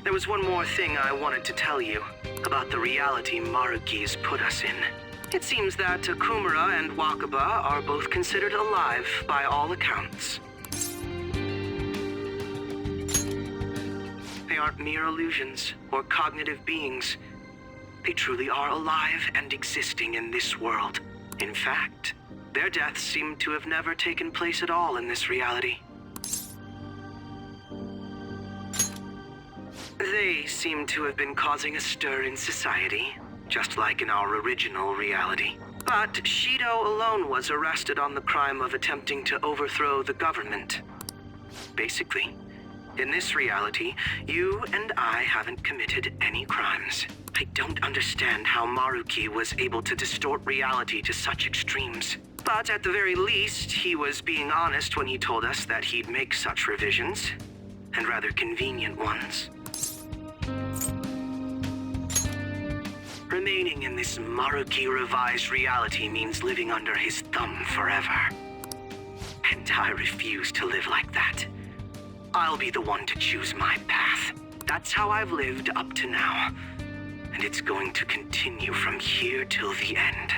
There was one more thing I wanted to tell you about the reality Maruki's put us in. It seems that Okumura and Wakaba are both considered alive by all accounts. They aren't mere illusions or cognitive beings. They truly are alive and existing in this world. In fact, their deaths seem to have never taken place at all in this reality. They seem to have been causing a stir in society, just like in our original reality. But Shido alone was arrested on the crime of attempting to overthrow the government. Basically, in this reality, you and I haven't committed any crimes. I don't understand how Maruki was able to distort reality to such extremes. But at the very least, he was being honest when he told us that he'd make such revisions, and rather convenient ones. Remaining in this Maruki revised reality means living under his thumb forever. And I refuse to live like that. I'll be the one to choose my path. That's how I've lived up to now. And it's going to continue from here till the end.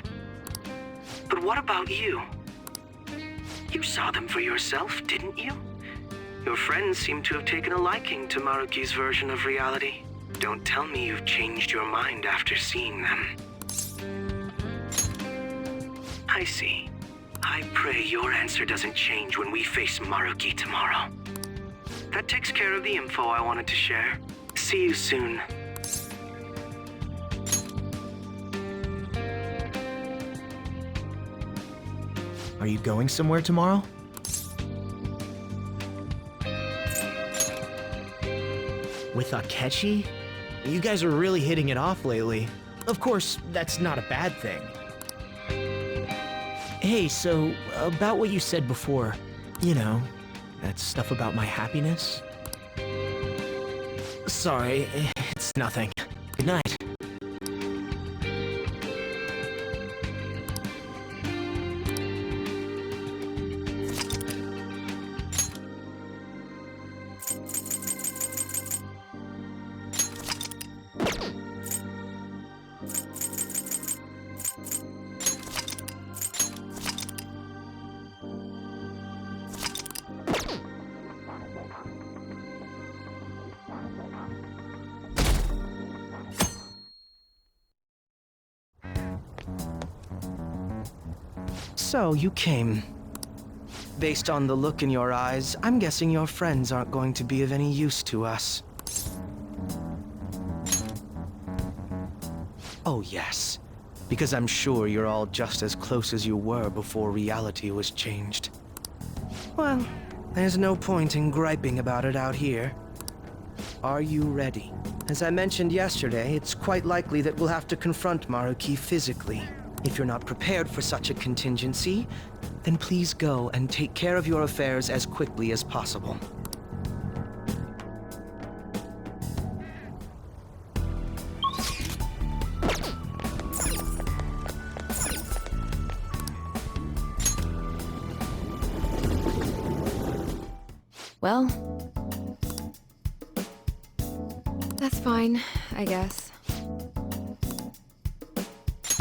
But what about you? You saw them for yourself, didn't you? Your friends seem to have taken a liking to Maruki's version of reality. Don't tell me you've changed your mind after seeing them. I see. I pray your answer doesn't change when we face Maruki tomorrow. That takes care of the info I wanted to share. See you soon. Are you going somewhere tomorrow? With Akechi? You guys are really hitting it off lately. Of course, that's not a bad thing. Hey, so, about what you said before, you know, that stuff about my happiness? Sorry, it's nothing. Good night. So, you came. Based on the look in your eyes, I'm guessing your friends aren't going to be of any use to us. Oh, yes. Because I'm sure you're all just as close as you were before reality was changed. Well, there's no point in griping about it out here. Are you ready? As I mentioned yesterday, it's quite likely that we'll have to confront Maruki physically. If you're not prepared for such a contingency, then please go and take care of your affairs as quickly as possible. Well, that's fine, I guess.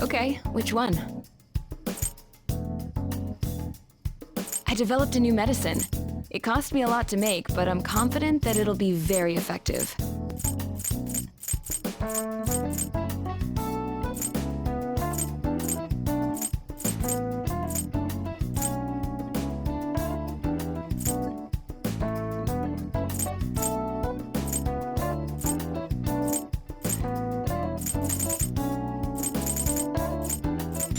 Okay, which one? I developed a new medicine. It cost me a lot to make, but I'm confident that it'll be very effective.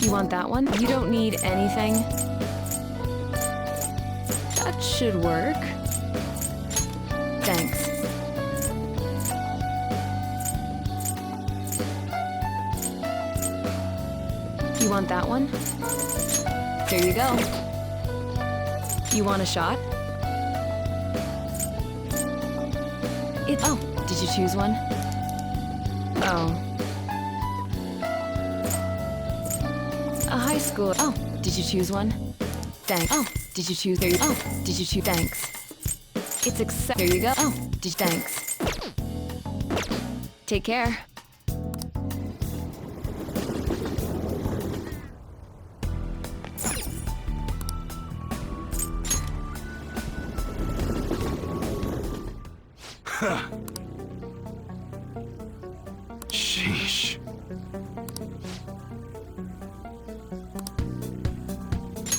You want that one? You don't need anything. That should work. Thanks. You want that one? Here you go. You want a shot? Oh, did you choose one? Oh. A high school. Oh, did you choose one? Thanks. Oh, did you choose? There you. Oh, did you choose? Thanks. It's accept. There you go. Oh, did you? Thanks. Take care. Sheesh.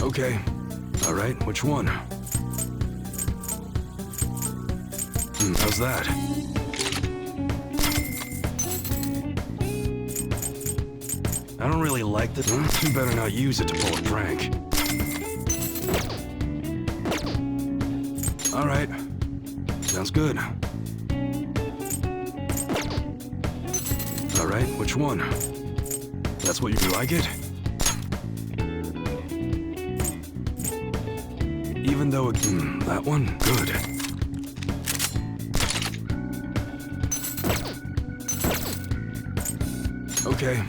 Okay. All right, which one? How's that? I don't really like this. You better not use it to pull a prank. All right. Sounds good. All right, which one? That's what you like it? Even though it, that one? Good. Okay,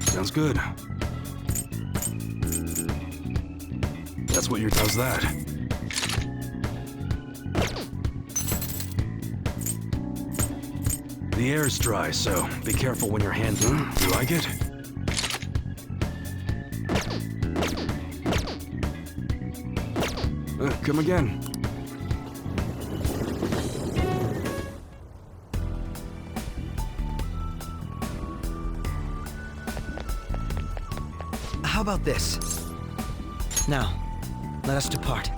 sounds good. That's what your does that. The air's dry, so be careful when you're handling. You like it? Come again. How about this? Now, let us depart.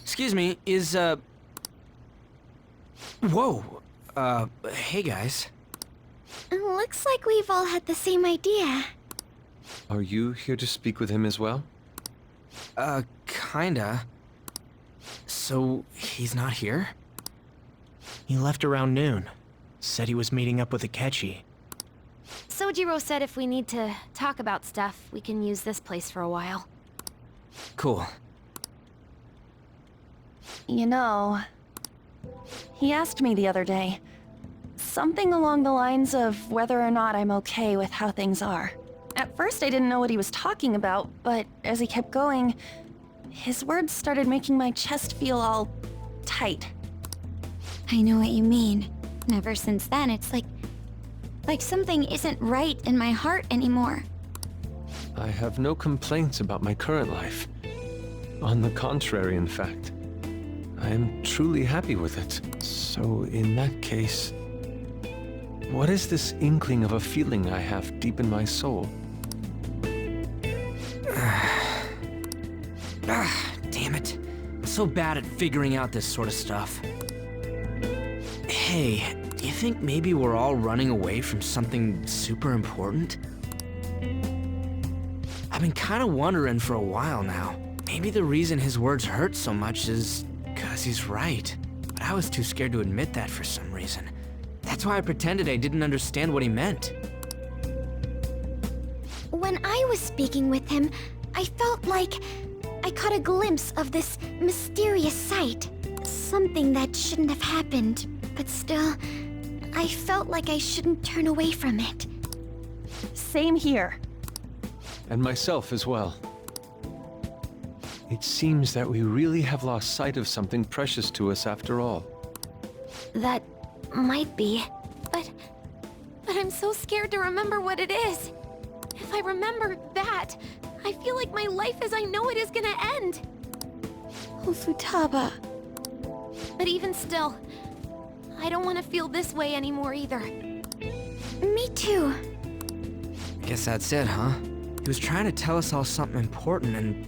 Excuse me, is, Whoa! Hey guys. Looks like we've all had the same idea. Are you here to speak with him as well? Kinda. So, he's not here? He left around noon. Said he was meeting up with Akechi. Sojiro said if we need to talk about stuff, we can use this place for a while. Cool. You know, he asked me the other day. Something along the lines of whether or not I'm okay with how things are. At first I didn't know what he was talking about, but as he kept going, his words started making my chest feel all tight. I know what you mean. And ever since then, it's like something isn't right in my heart anymore. I have no complaints about my current life. On the contrary, in fact. I am truly happy with it. So, in that case, what is this inkling of a feeling I have deep in my soul? Damn it. I'm so bad at figuring out this sort of stuff. Hey, do you think maybe we're all running away from something super important? I've been kind of wondering for a while now. Maybe the reason his words hurt so much is because he's right. But I was too scared to admit that for some reason. That's why I pretended I didn't understand what he meant. When I was speaking with him, I felt like I caught a glimpse of this mysterious sight. Something that shouldn't have happened, but still, I felt like I shouldn't turn away from it. Same here. And myself as well. It seems that we really have lost sight of something precious to us after all. That might be, but I'm so scared to remember what it is. If I remember that, I feel like my life as I know it is gonna end. Oh, Futaba. But even still, I don't want to feel this way anymore either. Me too. Guess that's it, huh? He was trying to tell us all something important, and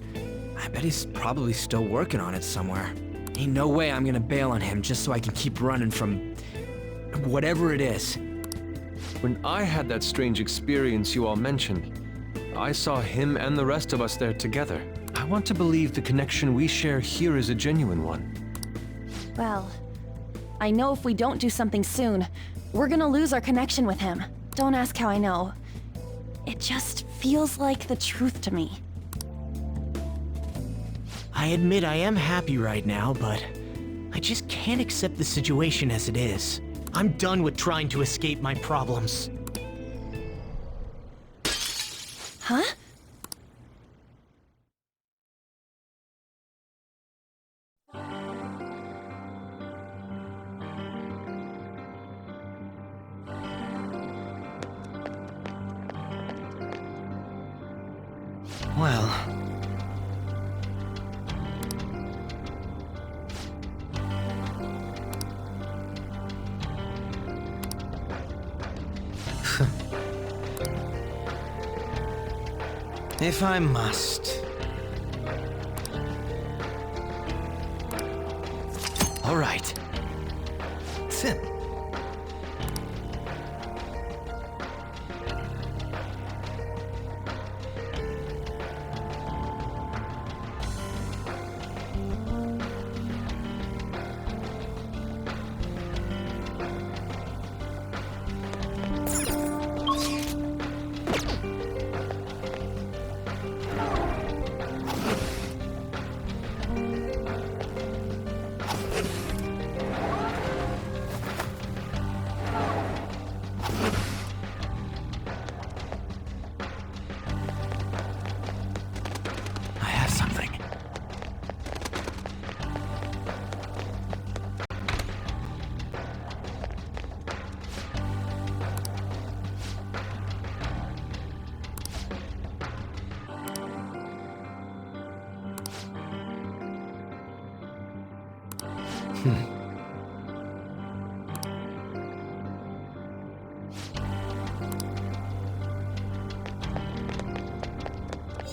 I bet he's probably still working on it somewhere. Ain't no way I'm gonna bail on him just so I can keep running from whatever it is. When I had that strange experience you all mentioned, I saw him and the rest of us there together. I want to believe the connection we share here is a genuine one. Well, I know if we don't do something soon, we're gonna lose our connection with him. Don't ask how I know. It just feels like the truth to me. I admit I am happy right now, but I just can't accept the situation as it is. I'm done with trying to escape my problems. Huh? Well... if I must. All right. Sim.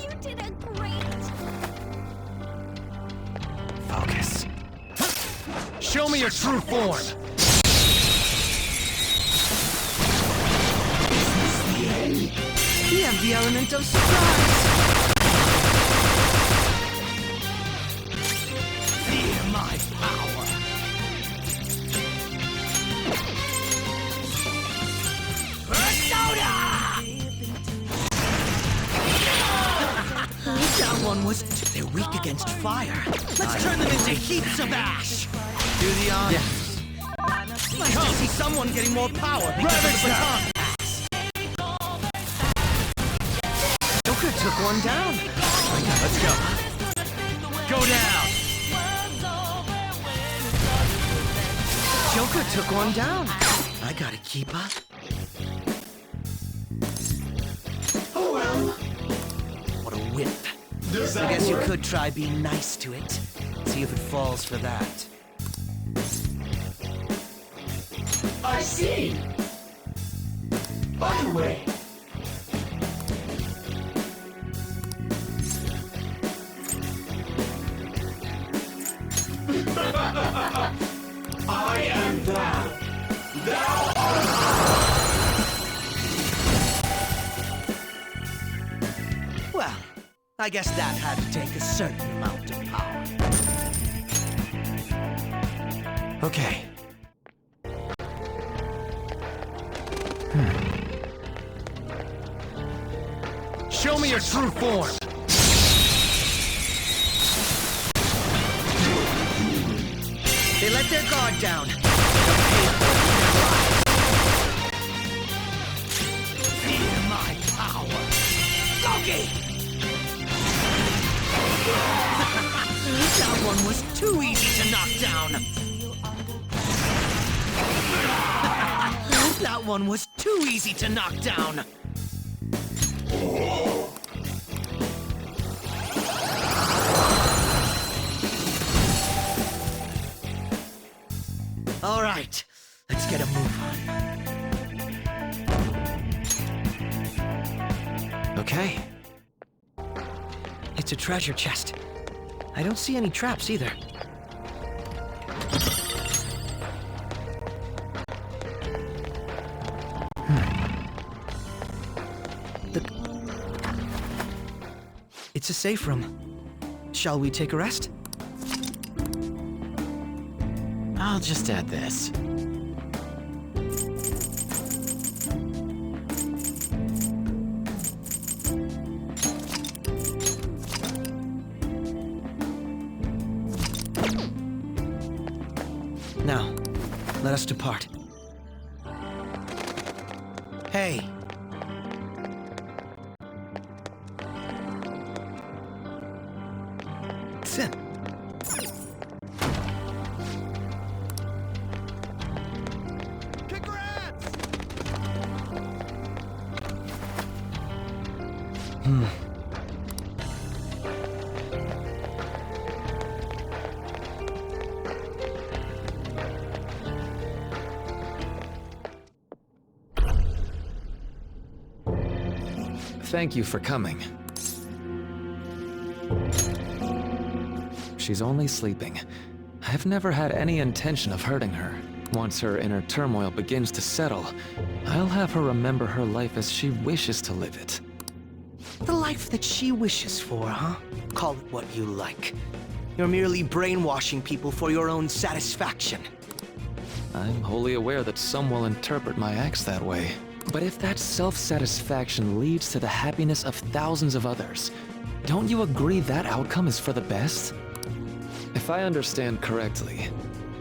You did a great... Focus. Show me your true form! You have the element of surprise! Fear my power! Persona! That one was... They're weak against fire. Let's turn them into heaps of ash! Do the honors. Yeah. Nice to see someone getting more power because of the baton pass. Joker took one down. Let's go. Go down. Joker took one down. I gotta keep up. Oh well. What a whip. I guess you could try being nice to it. See if it falls for that. I see! By the way, I am thou. Thou art... Well, I guess that had to take a certain amount of power. Okay. Show me your true form! They let their guard down. Feel my power. Loki! That one was too easy to knock down. That one was too easy to knock down. All right, let's get a move on. Okay. It's a treasure chest. I don't see any traps either. It's a safe room. Shall we take a rest? I'll just add this. Now, let us depart. Hey. Sit. Thank you for coming. She's only sleeping. I've never had any intention of hurting her. Once her inner turmoil begins to settle, I'll have her remember her life as she wishes to live it. The life that she wishes for, huh? Call it what you like. You're merely brainwashing people for your own satisfaction. I'm wholly aware that some will interpret my acts that way. But if that self-satisfaction leads to the happiness of thousands of others, don't you agree that outcome is for the best? If I understand correctly,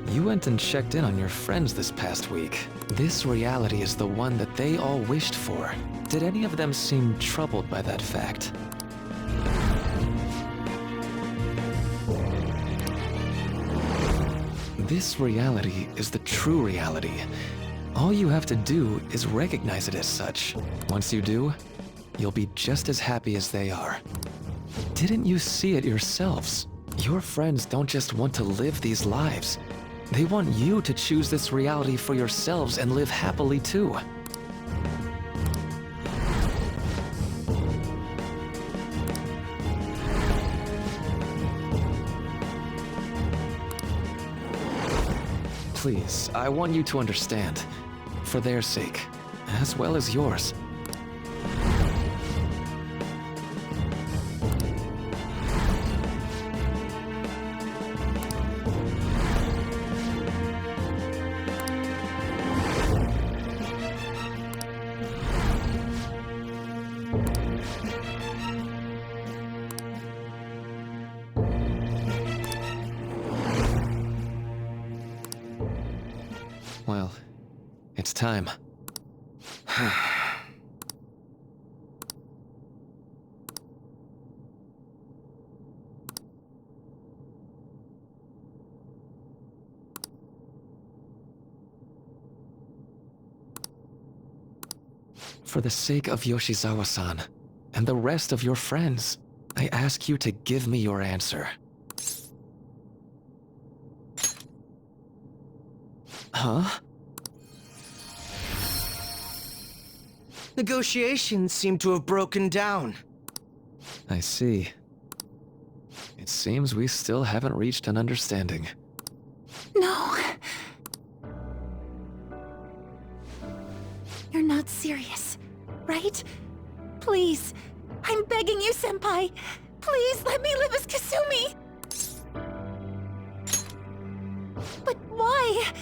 you went and checked in on your friends this past week. This reality is the one that they all wished for. Did any of them seem troubled by that fact? This reality is the true reality. All you have to do is recognize it as such. Once you do, you'll be just as happy as they are. Didn't you see it yourselves? Your friends don't just want to live these lives. They want you to choose this reality for yourselves and live happily too. Please, I want you to understand. For their sake, as well as yours. Well, it's time. For the sake of Yoshizawa-san, and the rest of your friends, I ask you to give me your answer. Huh? Negotiations seem to have broken down. I see. It seems we still haven't reached an understanding. No. You're not serious, right? Please, I'm begging you, Senpai. Please let me live as Kasumi. But why?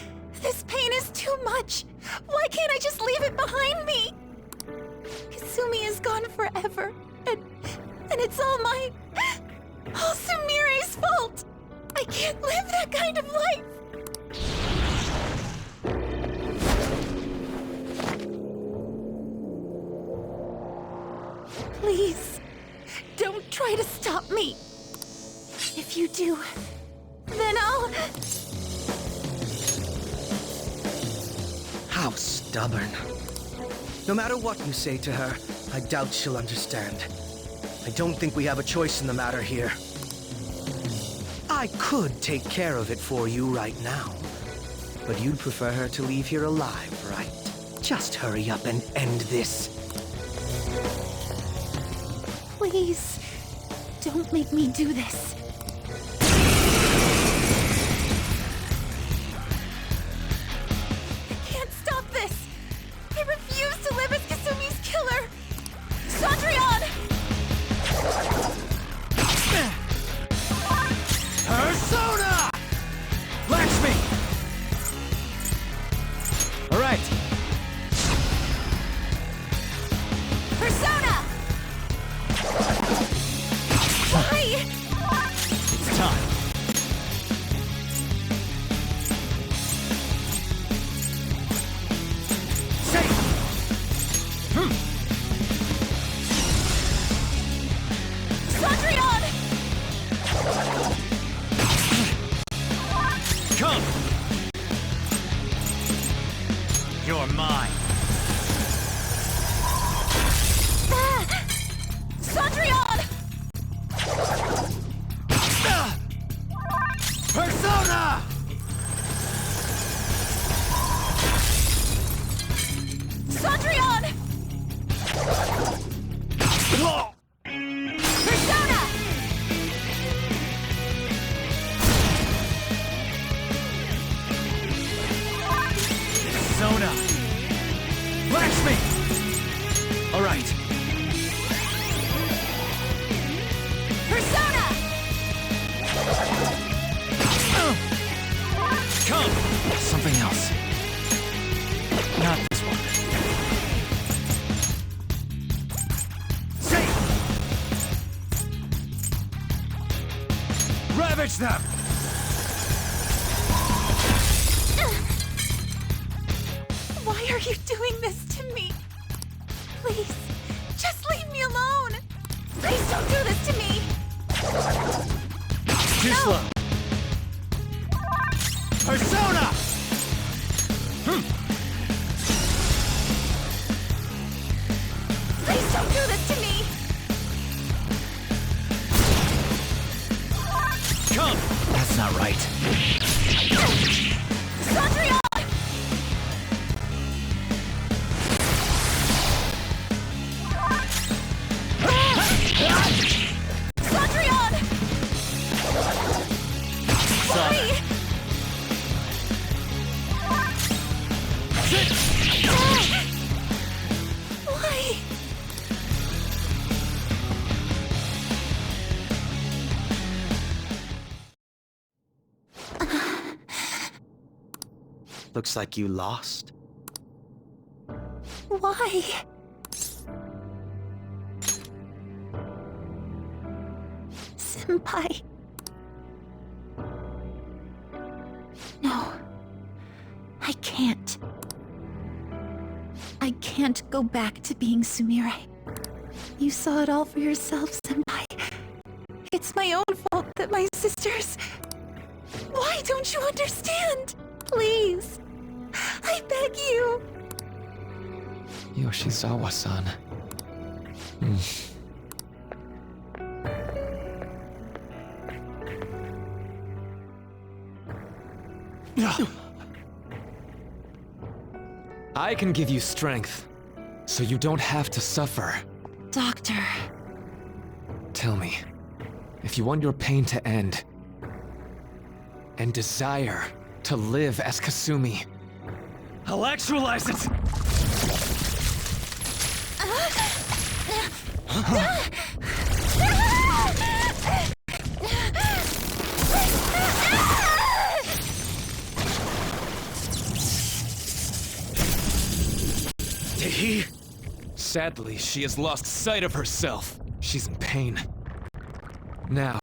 This pain is too much. Why can't I just leave it behind me? Kasumi is gone forever, and it's all all Sumire's fault. I can't live that kind of life. Please, don't try to stop me. If you do, then I'll... How stubborn. No matter what you say to her, I doubt she'll understand. I don't think we have a choice in the matter here. I could take care of it for you right now. But you'd prefer her to leave here alive, right? Just hurry up and end this. Please, don't make me do this. I can't stop this. I refuse to live as Kasumi's killer. Cendrillon! Persona! Lakshmi! All right. Persona! Why? It's time. Say! Cendrillon! Come! You're mine. Cendrillon! Persona! Cendrillon! Persona! Persona! Lakshmi! All right. Persona! Come! Something else. Not this one. Say! Ravage them! Why are you doing this to me? Please, just leave me alone. Please don't do this to me. Too slow. Persona! Please don't do this to me. Come! That's not right. Cendrillon! Cendrillon! Why? Why? Looks like you lost. Why? Senpai. No. I can't. I can't go back to being Sumire. You saw it all for yourself, Senpai. It's my own fault that my sisters... Why don't you understand? Please. I beg you. Yoshizawa-san. I can give you strength, so you don't have to suffer. Doctor. Tell me, If you want your pain to end, and desire to live as Kasumi, I'll actualize it! Did he? Sadly, she has lost sight of herself. She's in pain. Now,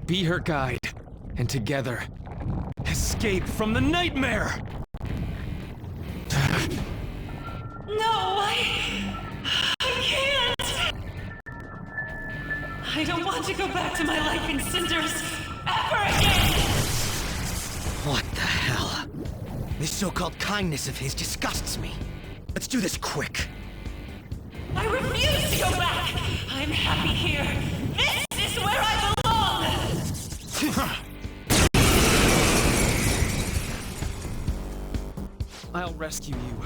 be her guide, and together, escape from the nightmare! No, I can't! I don't want to go back to my life in cinders ever again! What the hell? This so-called kindness of his disgusts me. Let's do this quick. I refuse to go back! I'm happy here! This is where I belong! I'll rescue you.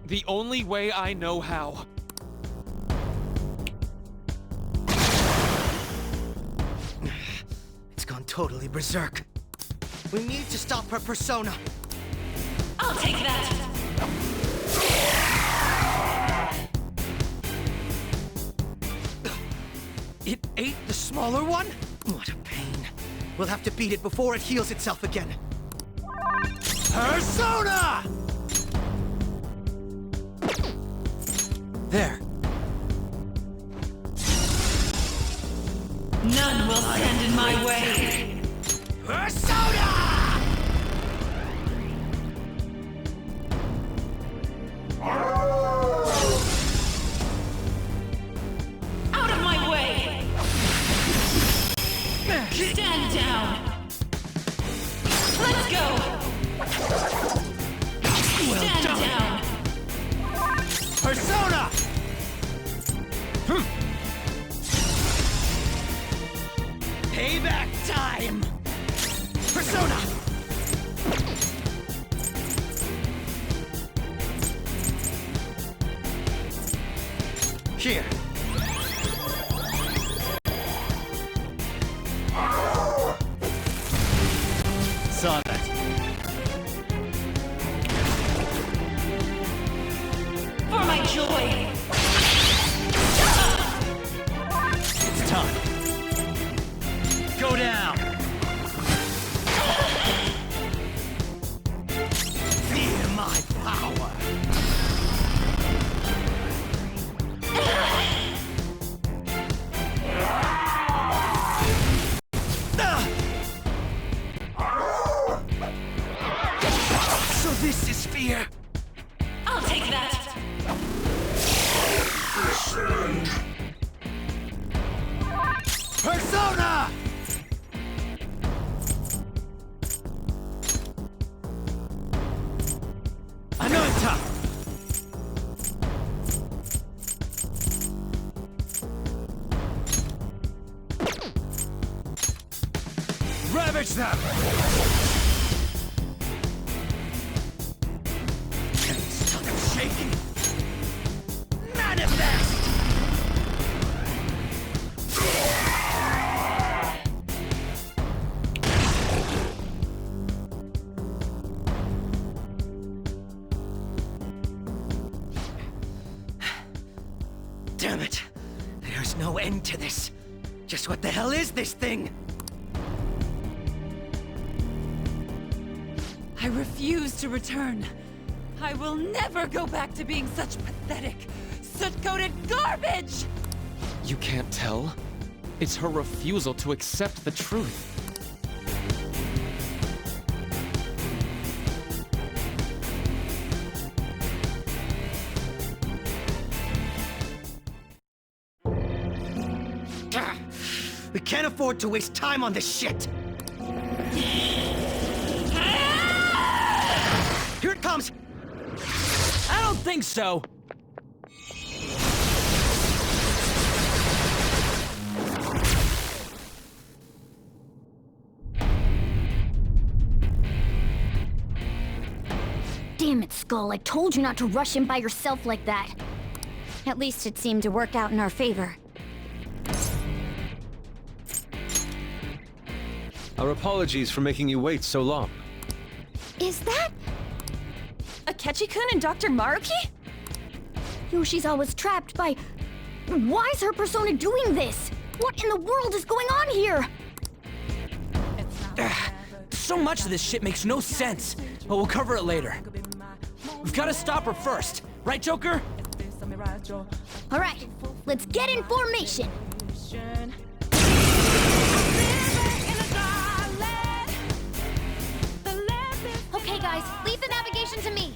The only way I know how. It's gone totally berserk. We need to stop her persona. I'll take that! It ate the smaller one? What a pain. We'll have to beat it before it heals itself again. Persona! There. None will stand in my way! Persona! Out of my way! Stand down! Let's go! Stand down! Persona! Payback time! Persona! Here. Saw that. For my joy! It's time. Go down. Feel my power. So this is fear. I'll take that! Descend. Persona! Ananta! Ravage them! Can't stop shaking! Manifest! Damn it! There's no end to this. Just what the hell is this thing? I refuse to return. I will never go back to being such pathetic, soot-coated garbage! You can't tell? It's her refusal to accept the truth. We can't afford to waste time on this shit! Here it comes! I don't think so. Damn it, Skull. I told you not to rush in by yourself like that. At least it seemed to work out in our favor. Our apologies for making you wait so long. Is that... Akechi-kun and Dr. Maruki? Yoshizawa was trapped by... Why is her persona doing this? What in the world is going on here? So much of this shit makes no sense, but we'll cover it later. We've got to stop her first, right, Joker? All right, let's get in formation. Okay, guys, leave the navigation to me.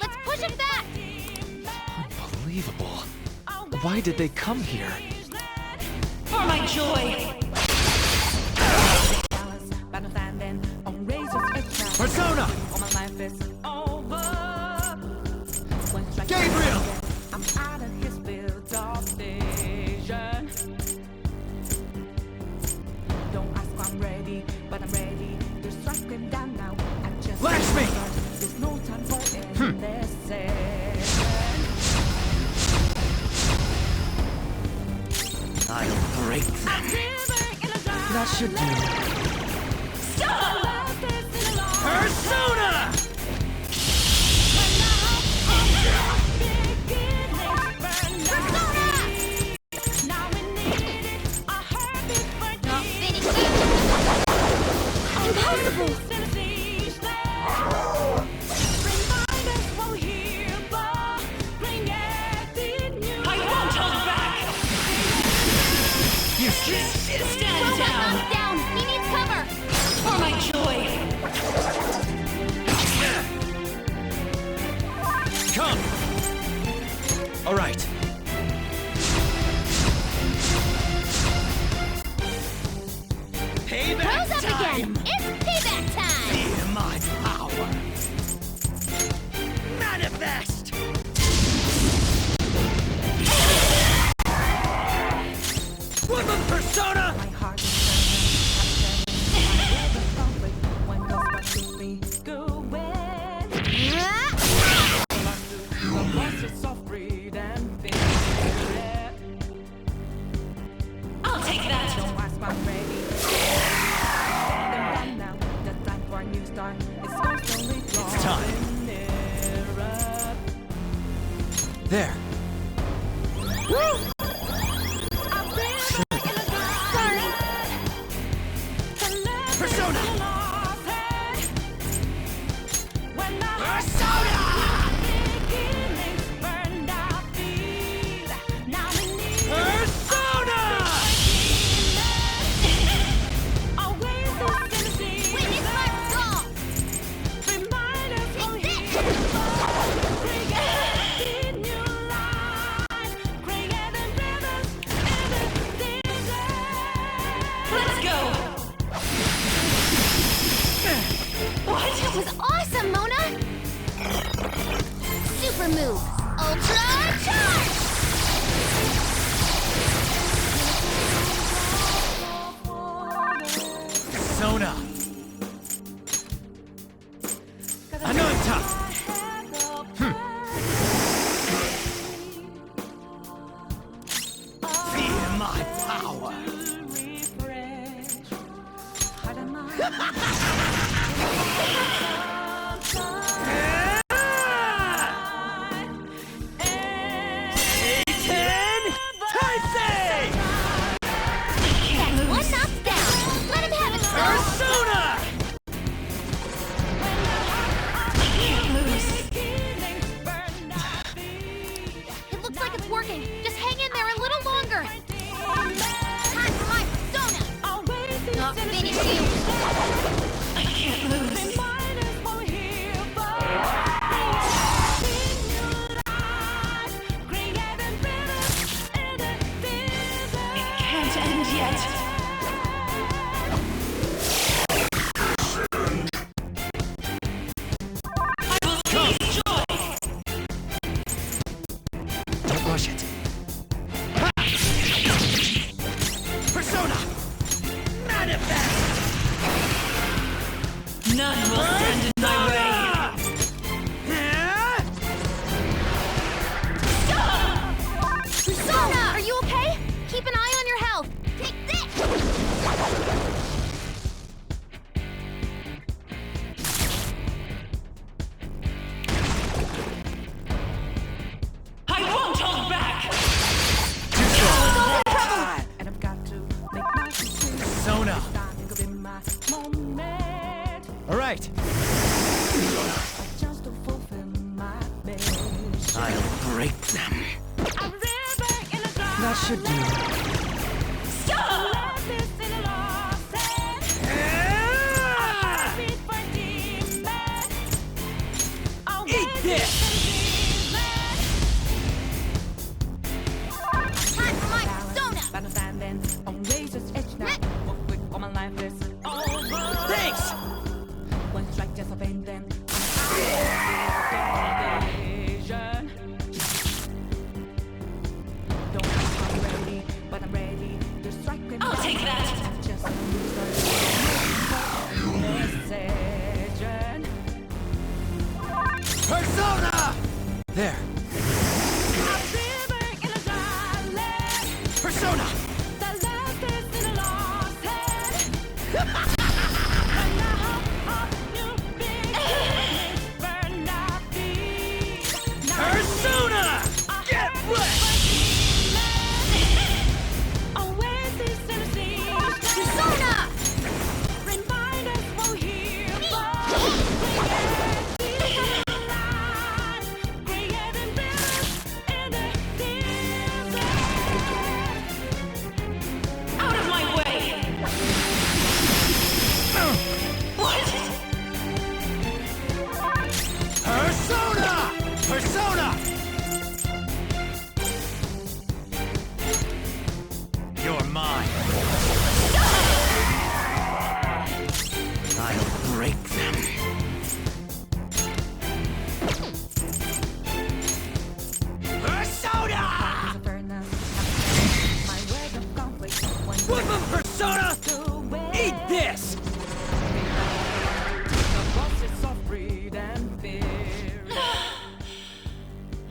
Let's push it back. Unbelievable. Why did they come here? For my joy! Persona! Gabriel! I'm out of his field of vision. Don't ask if I'm ready, but I'm ready to strike him down now. I just Lakshmi! There's no time for indecision. I'll break them. That should do. Stop! Persona! Impossible! I won't hold back! You Stand down! Down! He needs cover! For my joy! come! All right. Payback Rose up time! again! It's payback time! Feel my power! Manifest! Woman persona! My heart is when goes back to be going. The voices of freedom, spirit. I'll take that. Don't ask, I'm ready. Stand now. The time for a new start is constantly It's time. nearer. There. Persona! Let's go! That was awesome, Mona! Super move! Ultra charge! Persona! I know I'm tough! Feel my power! That's one knockdown! Let him have it, sir! Persona! It looks like it's working. Just hang in there a little longer. Time for my persona. Not finish you. I can't lose. It can't end yet. I will seize joy. Don't rush it. Persona! Manifest! None will stand in my way. Persona, are you okay? Keep an eye on your health. Take this. Persona! Alright. I'll break them. That should do. Eat this! Time for my persona! Thanks! I'll take that! Persona! There. Persona! Persona! Get wrecked! Persona! Out of my way! What? Persona! Persona! You're mine. I'll break them. Persona! What's up, Persona? Eat this!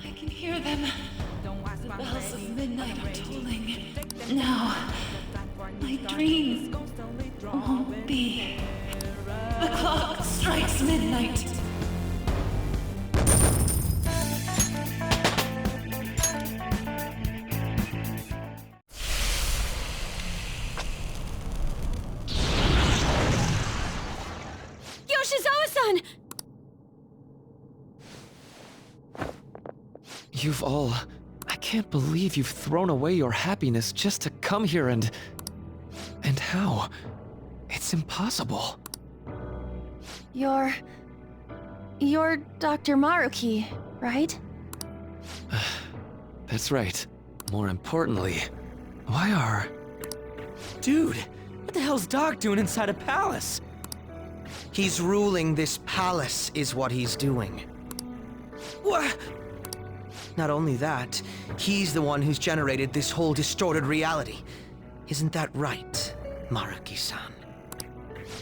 I can hear them. The bells of midnight are tolling. Now, my dreams won't be. The clock strikes midnight. Yoshizawa-san! You've all... I can't believe you've thrown away your happiness just to come here and... And how? It's impossible. You're Dr. Maruki, right? That's right. More importantly, why are... Dude, what the hell's Doc doing inside a palace? He's ruling this palace, is what he's doing. What? Not only that, he's the one who's generated this whole distorted reality. Isn't that right, Maruki-san?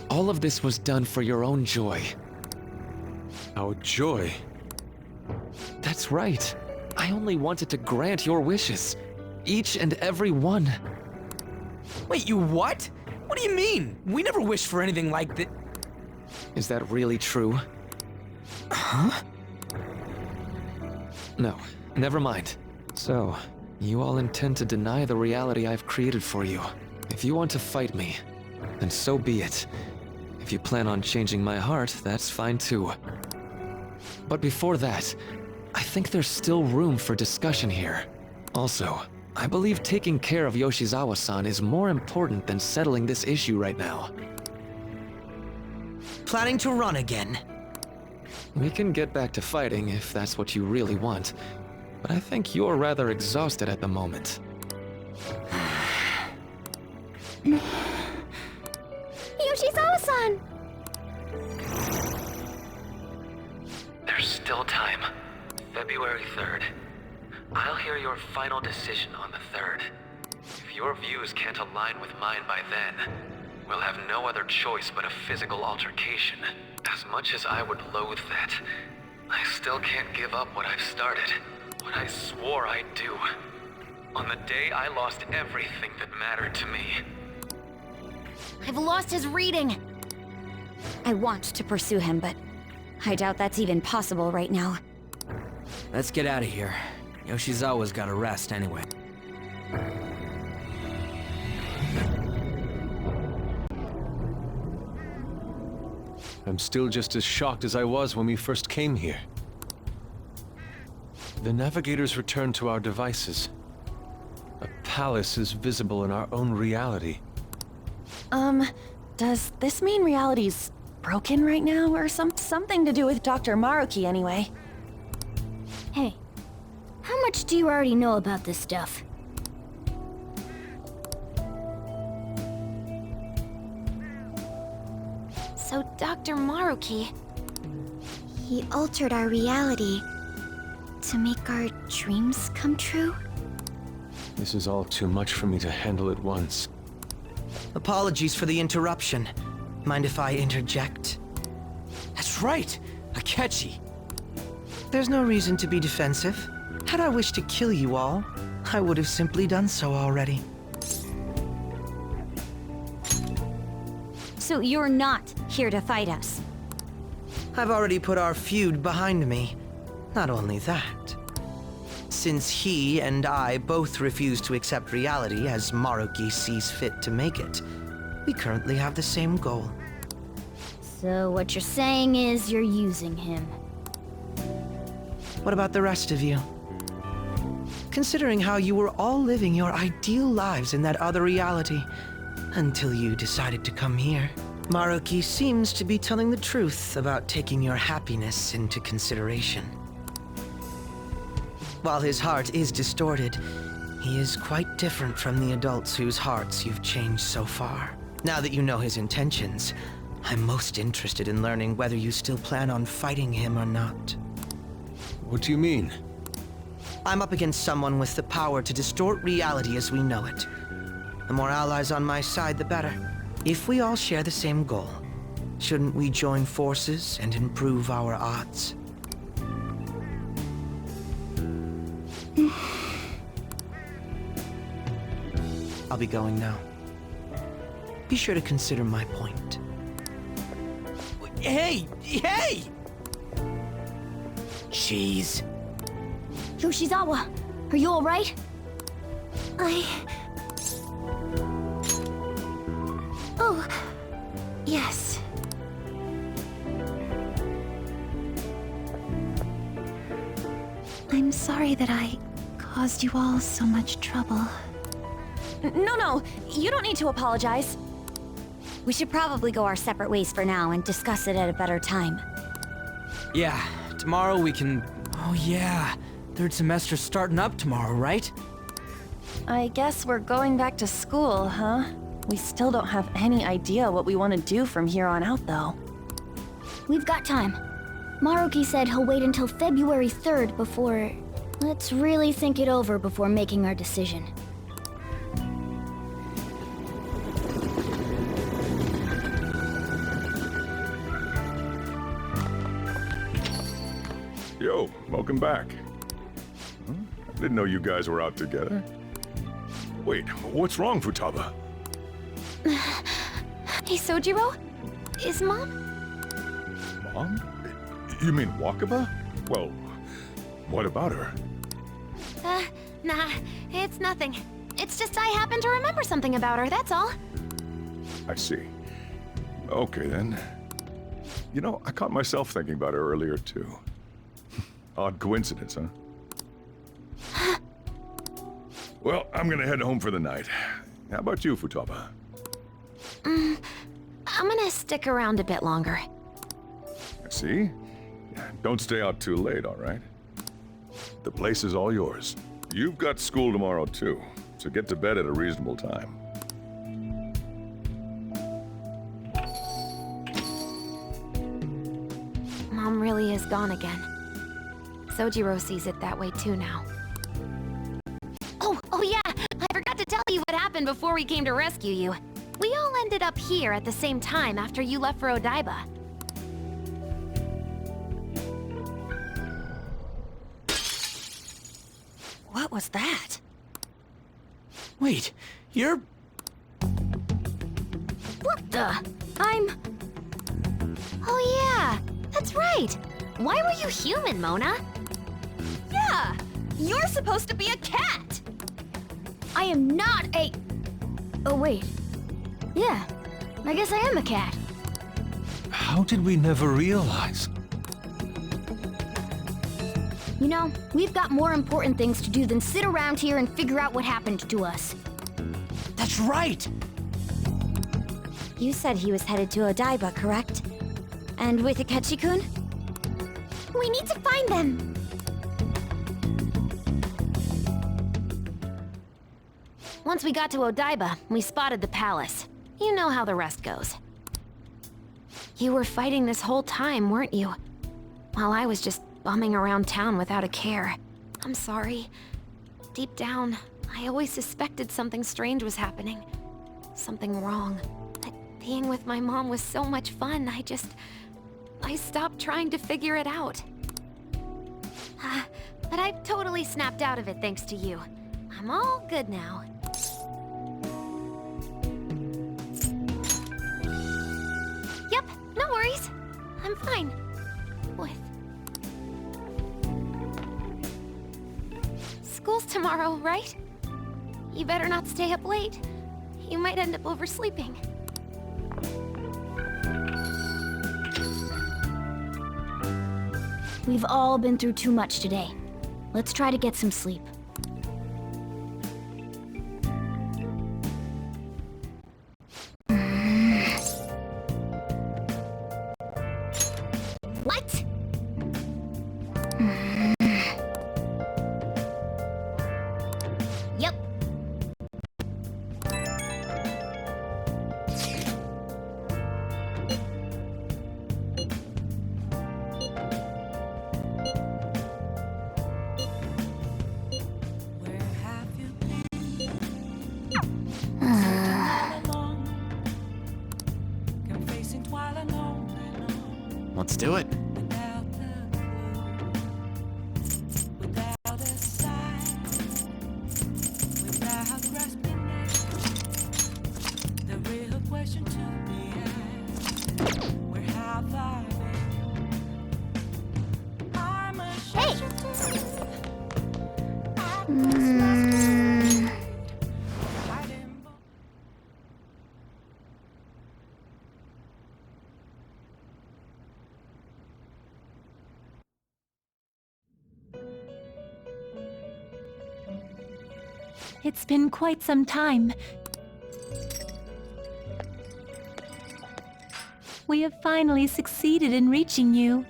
All of this was done for your own joy. Our joy. That's right. I only wanted to grant your wishes. Each and every one. Wait, you what? What do you mean? We never wished for anything like that. Is that really true? Huh? No, never mind. So, you all intend to deny the reality I've created for you. If you want to fight me, then so be it. If you plan on changing my heart, that's fine too. But before that, I think there's still room for discussion here. Also, I believe taking care of Yoshizawa-san is more important than settling this issue right now. Planning to run again? We can get back to fighting if that's what you really want, but I think you're rather exhausted at the moment. Yoshizawa-san! There's still time. February 3rd. I'll hear your final decision on the 3rd. If your views can't align with mine by then, we'll have no other choice but a physical altercation. As much as I would loathe that, I still can't give up what I've started. What I swore I'd do. On the day I lost everything that mattered to me. I've lost his reading. I want to pursue him, but I doubt that's even possible right now. Let's get out of here. Yoshizawa's gotta rest anyway. I'm still just as shocked as I was when we first came here. The navigators returned to our devices. A palace is visible in our own reality. Does this mean reality's broken right now, or something to do with Dr. Maruki anyway? Hey, how much do you already know about this stuff? So Dr. Maruki... He altered our reality to make our dreams come true? This is all too much for me to handle at once. Apologies for the interruption. Mind if I interject? That's right! Akechi! There's no reason to be defensive. Had I wished to kill you all, I would have simply done so already. So you're not here to fight us? I've already put our feud behind me. Not only that. Since he and I both refuse to accept reality as Maruki sees fit to make it, we currently have the same goal. So what you're saying is you're using him. What about the rest of you? Considering how you were all living your ideal lives in that other reality, until you decided to come here. Maruki seems to be telling the truth about taking your happiness into consideration. While his heart is distorted, he is quite different from the adults whose hearts you've changed so far. Now that you know his intentions, I'm most interested in learning whether you still plan on fighting him or not. What do you mean? I'm up against someone with the power to distort reality as we know it. The more allies on my side, the better. If we all share the same goal, shouldn't we join forces and improve our odds? I'll be going now. Be sure to consider my point. Hey! Hey! Jeez. Yoshizawa, are you alright? Oh, yes. I'm sorry that I caused you all so much trouble. No, you don't need to apologize. We should probably go our separate ways for now and discuss it at a better time. Yeah, tomorrow we can... Oh yeah, third semester's starting up tomorrow, right? I guess we're going back to school, huh? We still don't have any idea what we want to do from here on out, though. We've got time. Maruki said he'll wait until February 3rd before... Let's really think it over before making our decision. Yo, welcome back. Huh? Didn't know you guys were out together. Wait, what's wrong, Futaba? Hey, Sojiro? Is Mom? Mom? You mean Wakaba? Well, what about her? Nah, it's nothing. It's just I happen to remember something about her, that's all. I see. Okay, then. You know, I caught myself thinking about her earlier, too. Odd coincidence, huh? Well, I'm gonna head home for the night. How about you, Futaba? I'm gonna stick around a bit longer. I see. Don't stay out too late, all right? The place is all yours. You've got school tomorrow, too, so get to bed at a reasonable time. Mom really is gone again. Sojiro sees it that way too now. Oh yeah! I forgot to tell you what happened before we came to rescue you. We all ended up here at the same time after you left for Odaiba. What was that? Wait, you're... What the? Oh yeah! That's right! Why were you human, Mona? Yeah! You're supposed to be a cat! I am not a... Oh wait. Yeah, I guess I am a cat. How did we never realize? You know, we've got more important things to do than sit around here and figure out what happened to us. That's right! You said he was headed to Odaiba, correct? And with Akechi-kun? We need to find them! Once we got to Odaiba, we spotted the palace. You know how the rest goes. You were fighting this whole time, weren't you? While I was just bumming around town without a care. I'm sorry. Deep down, I always suspected something strange was happening. Something wrong. But being with my mom was so much fun, I stopped trying to figure it out. But I've totally snapped out of it thanks to you. I'm all good now. Yep, no worries. I'm fine. With... School's tomorrow, right? You better not stay up late. You might end up oversleeping. We've all been through too much today. Let's try to get some sleep. What? Yep. Let's do it. It's been quite some time. We have finally succeeded in reaching you.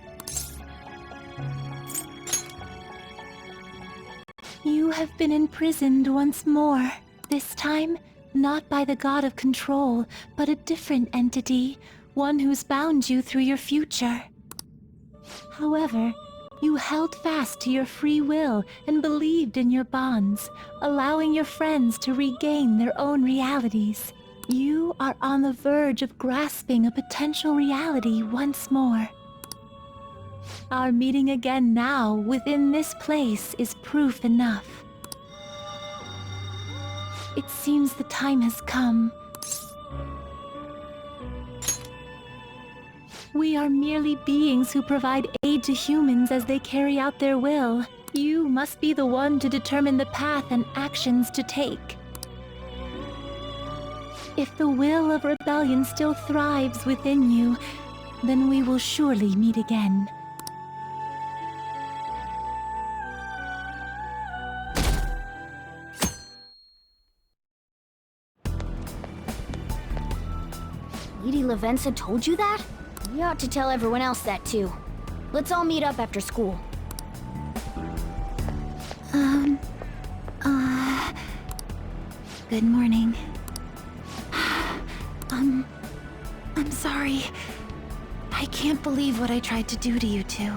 You have been imprisoned once more. This time, not by the god of control, but a different entity, one who's bound you through your future. However, you held fast to your free will and believed in your bonds, allowing your friends to regain their own realities. You are on the verge of grasping a potential reality once more. Our meeting again now within this place is proof enough. It seems the time has come. We are merely beings who provide aid to humans as they carry out their will. You must be the one to determine the path and actions to take. If the will of rebellion still thrives within you, then we will surely meet again. Lady Lavenza told you that? You ought to tell everyone else that too. Let's all meet up after school. Good morning. I'm sorry. I can't believe what I tried to do to you two.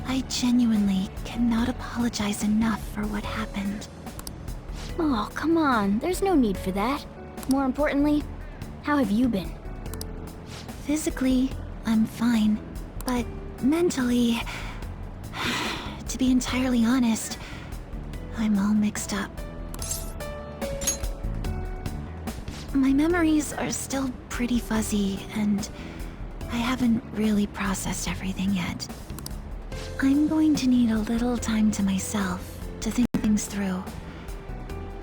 I genuinely cannot apologize enough for what happened. Oh, come on. There's no need for that. More importantly, how have you been? Physically, I'm fine. But mentally, to be entirely honest, I'm all mixed up. My memories are still pretty fuzzy, and I haven't really processed everything yet. I'm going to need a little time to myself to think things through.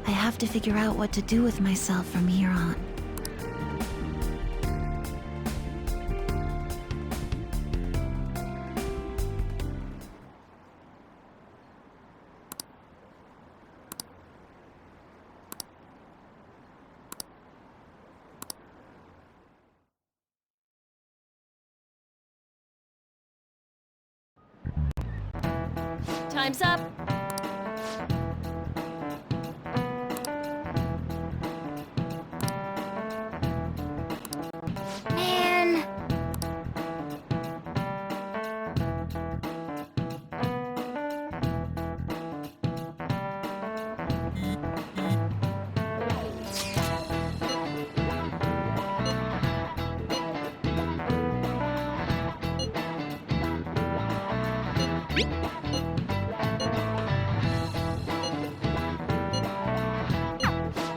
I have to figure out what to do with myself from here on. Time's up. Man.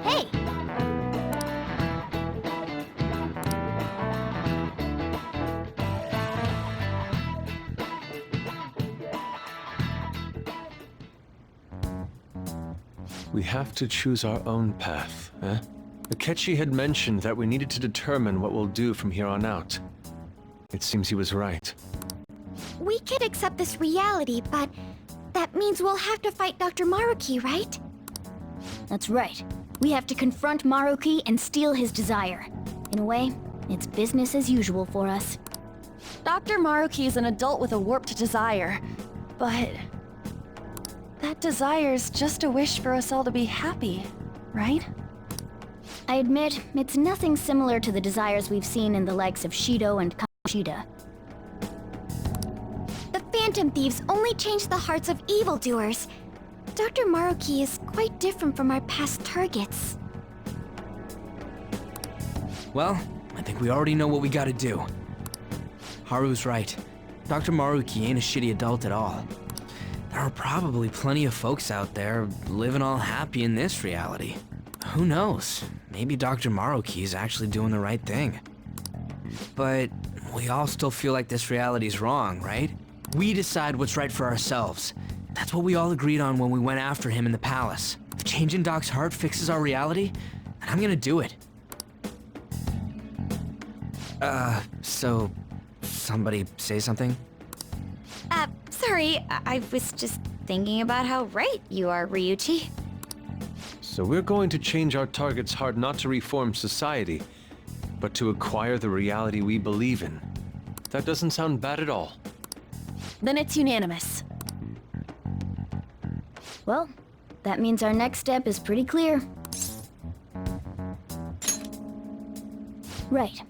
Hey! We have to choose our own path, eh? Akechi had mentioned that we needed to determine what we'll do from here on out. It seems he was right. We could accept this reality, but that means we'll have to fight Dr. Maruki, right? That's right. We have to confront Maruki and steal his desire. In a way, it's business as usual for us. Dr. Maruki is an adult with a warped desire, but that desire's just a wish for us all to be happy, right? I admit, it's nothing similar to the desires we've seen in the likes of Shido and Kamoshida. The Phantom Thieves only change the hearts of evildoers. Dr. Maruki is quite different from our past targets. Well, I think we already know what we gotta do. Haru's right. Dr. Maruki ain't a shitty adult at all. There are probably plenty of folks out there living all happy in this reality. Who knows? Maybe Dr. Maruki is actually doing the right thing. But we all still feel like this reality's wrong, right? We decide what's right for ourselves. That's what we all agreed on when we went after him in the palace. If changing Doc's heart fixes our reality, then I'm gonna do it. So somebody say something? Sorry, I was just thinking about how right you are, Ryuichi. So we're going to change our target's heart not to reform society, but to acquire the reality we believe in. That doesn't sound bad at all. Then it's unanimous. Well, that means our next step is pretty clear. Right.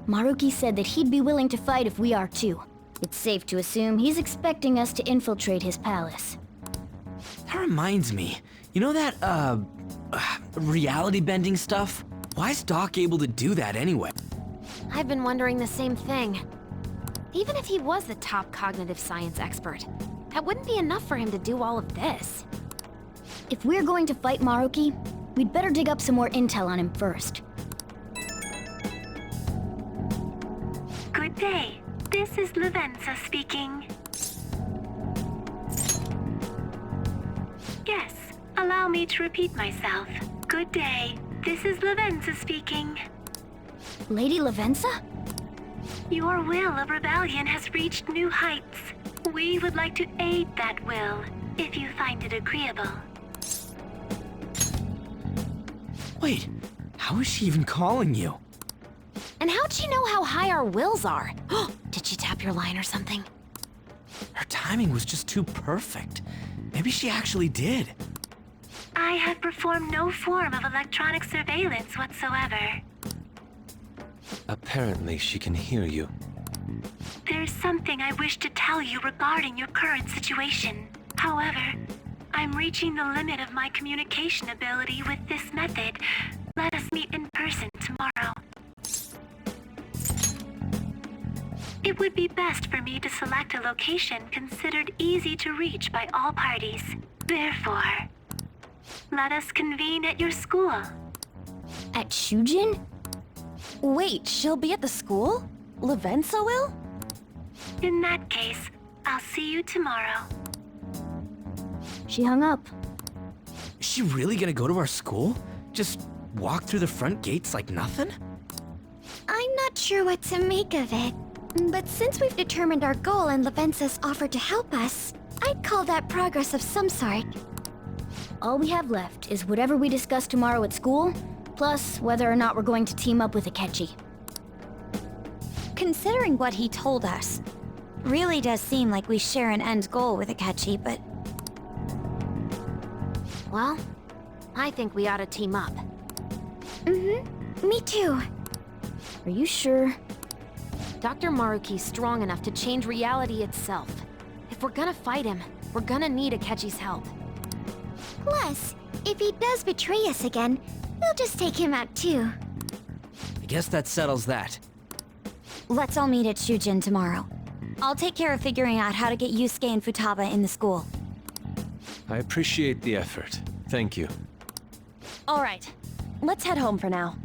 Maruki said that he'd be willing to fight if we are too. It's safe to assume he's expecting us to infiltrate his palace. That reminds me. You know that, reality bending stuff? Why is Doc able to do that anyway? I've been wondering the same thing. Even if he was the top cognitive science expert, that wouldn't be enough for him to do all of this. If we're going to fight Maruki, we'd better dig up some more intel on him first. Good day. This is Lavenza speaking. Yes, allow me to repeat myself. Good day. This is Lavenza speaking. Lady Lavenza? Your will of rebellion has reached new heights. We would like to aid that will, if you find it agreeable. Wait, how is she even calling you? And how'd she know how high our wills are? Did she tap your line or something? Her timing was just too perfect. Maybe she actually did. I have performed no form of electronic surveillance whatsoever. Apparently, she can hear you. There's something I wish to tell you regarding your current situation. However, I'm reaching the limit of my communication ability with this method. Let us meet in person tomorrow. It would be best for me to select a location considered easy to reach by all parties. Therefore, let us convene at your school. At Shujin? Wait, she'll be at the school? Lavenza will? In that case, I'll see you tomorrow. She hung up. Is she really gonna go to our school? Just walk through the front gates like nothing? I'm not sure what to make of it. But since we've determined our goal and Lavenza's offered to help us, I'd call that progress of some sort. All we have left is whatever we discuss tomorrow at school, plus whether or not we're going to team up with Akechi. Considering what he told us, really does seem like we share an end goal with Akechi, but Well, I think we ought to team up. Mm-hmm. Me too. Are you sure? Dr. Maruki's strong enough to change reality itself. If we're gonna fight him, we're gonna need Akechi's help. Plus, if he does betray us again, we'll just take him out too. I guess that settles that. Let's all meet at Shujin tomorrow. I'll take care of figuring out how to get Yusuke and Futaba in the school. I appreciate the effort. Thank you. All right, let's head home for now.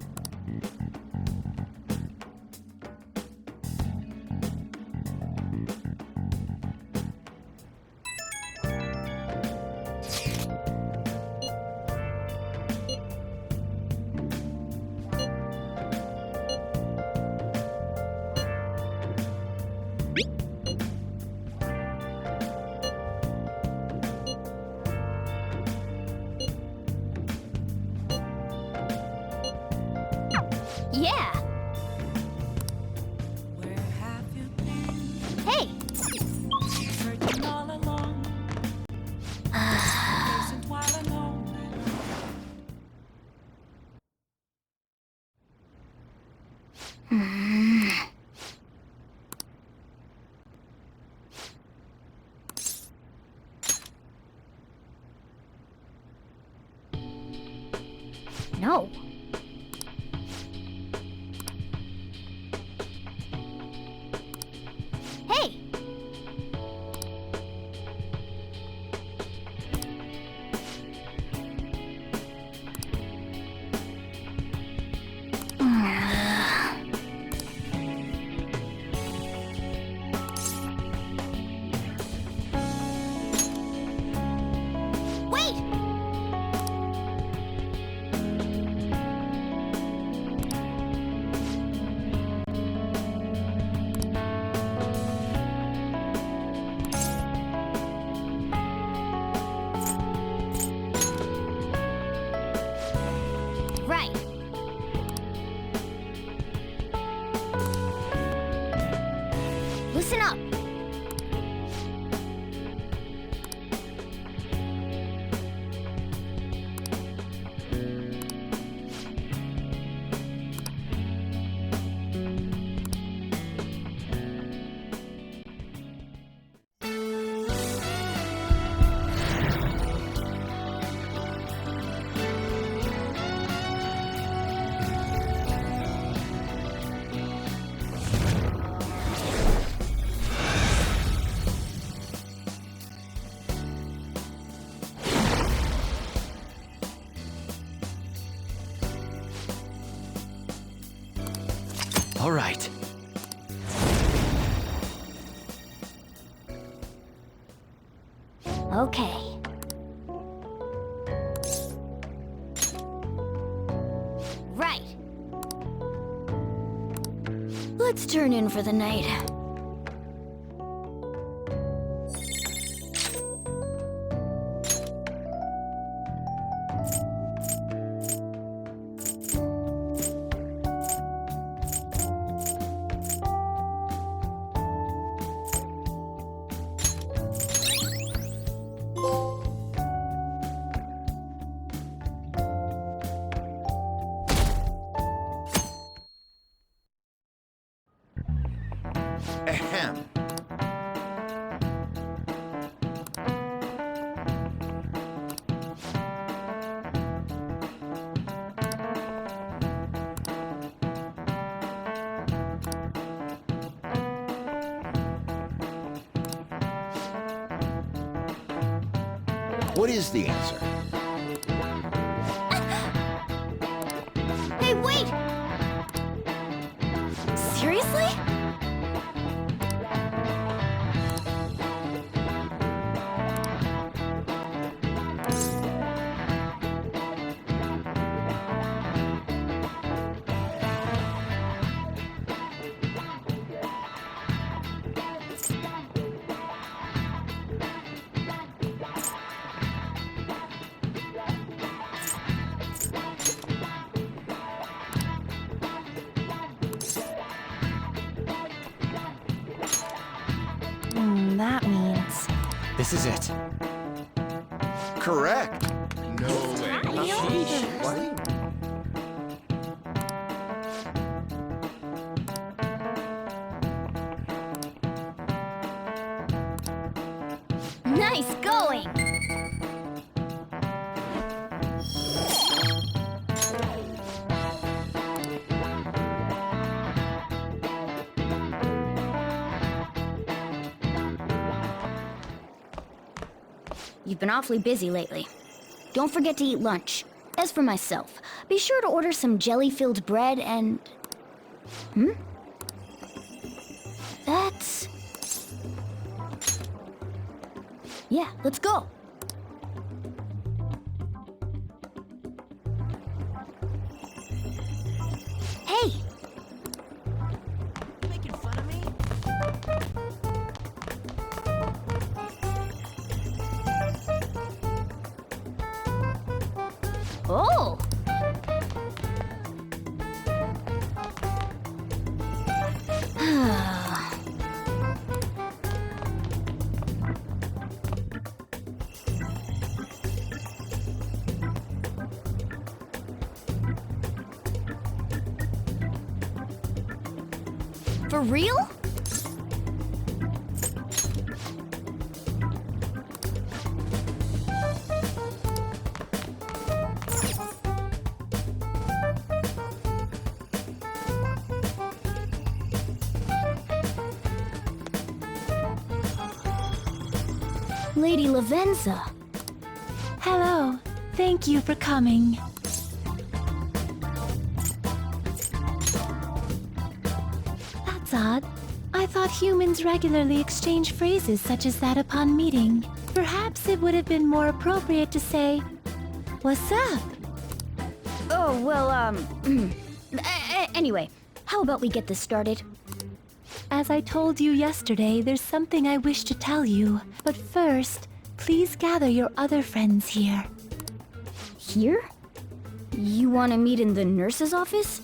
Yeah! Hey! No. Hey! Wait! Right. Listen up. All right. Okay. Right. Let's turn in for the night. Ahem. What is the answer? Hey, wait! Seriously? That means... This is it. Correct. Nice going! You've been awfully busy lately. Don't forget to eat lunch. As for myself, be sure to order some jelly-filled bread and... That's... Yeah, let's go. Hey! Making fun of me? Oh! For real? Lady Lavenza. Hello. Thank you for coming. That's odd. I thought humans regularly exchange phrases such as that upon meeting. Perhaps it would have been more appropriate to say, "What's up?" Oh, well, anyway, how about we get this started? As I told you yesterday, there's something I wish to tell you. But first, please gather your other friends here. Here? You want to meet in the nurse's office?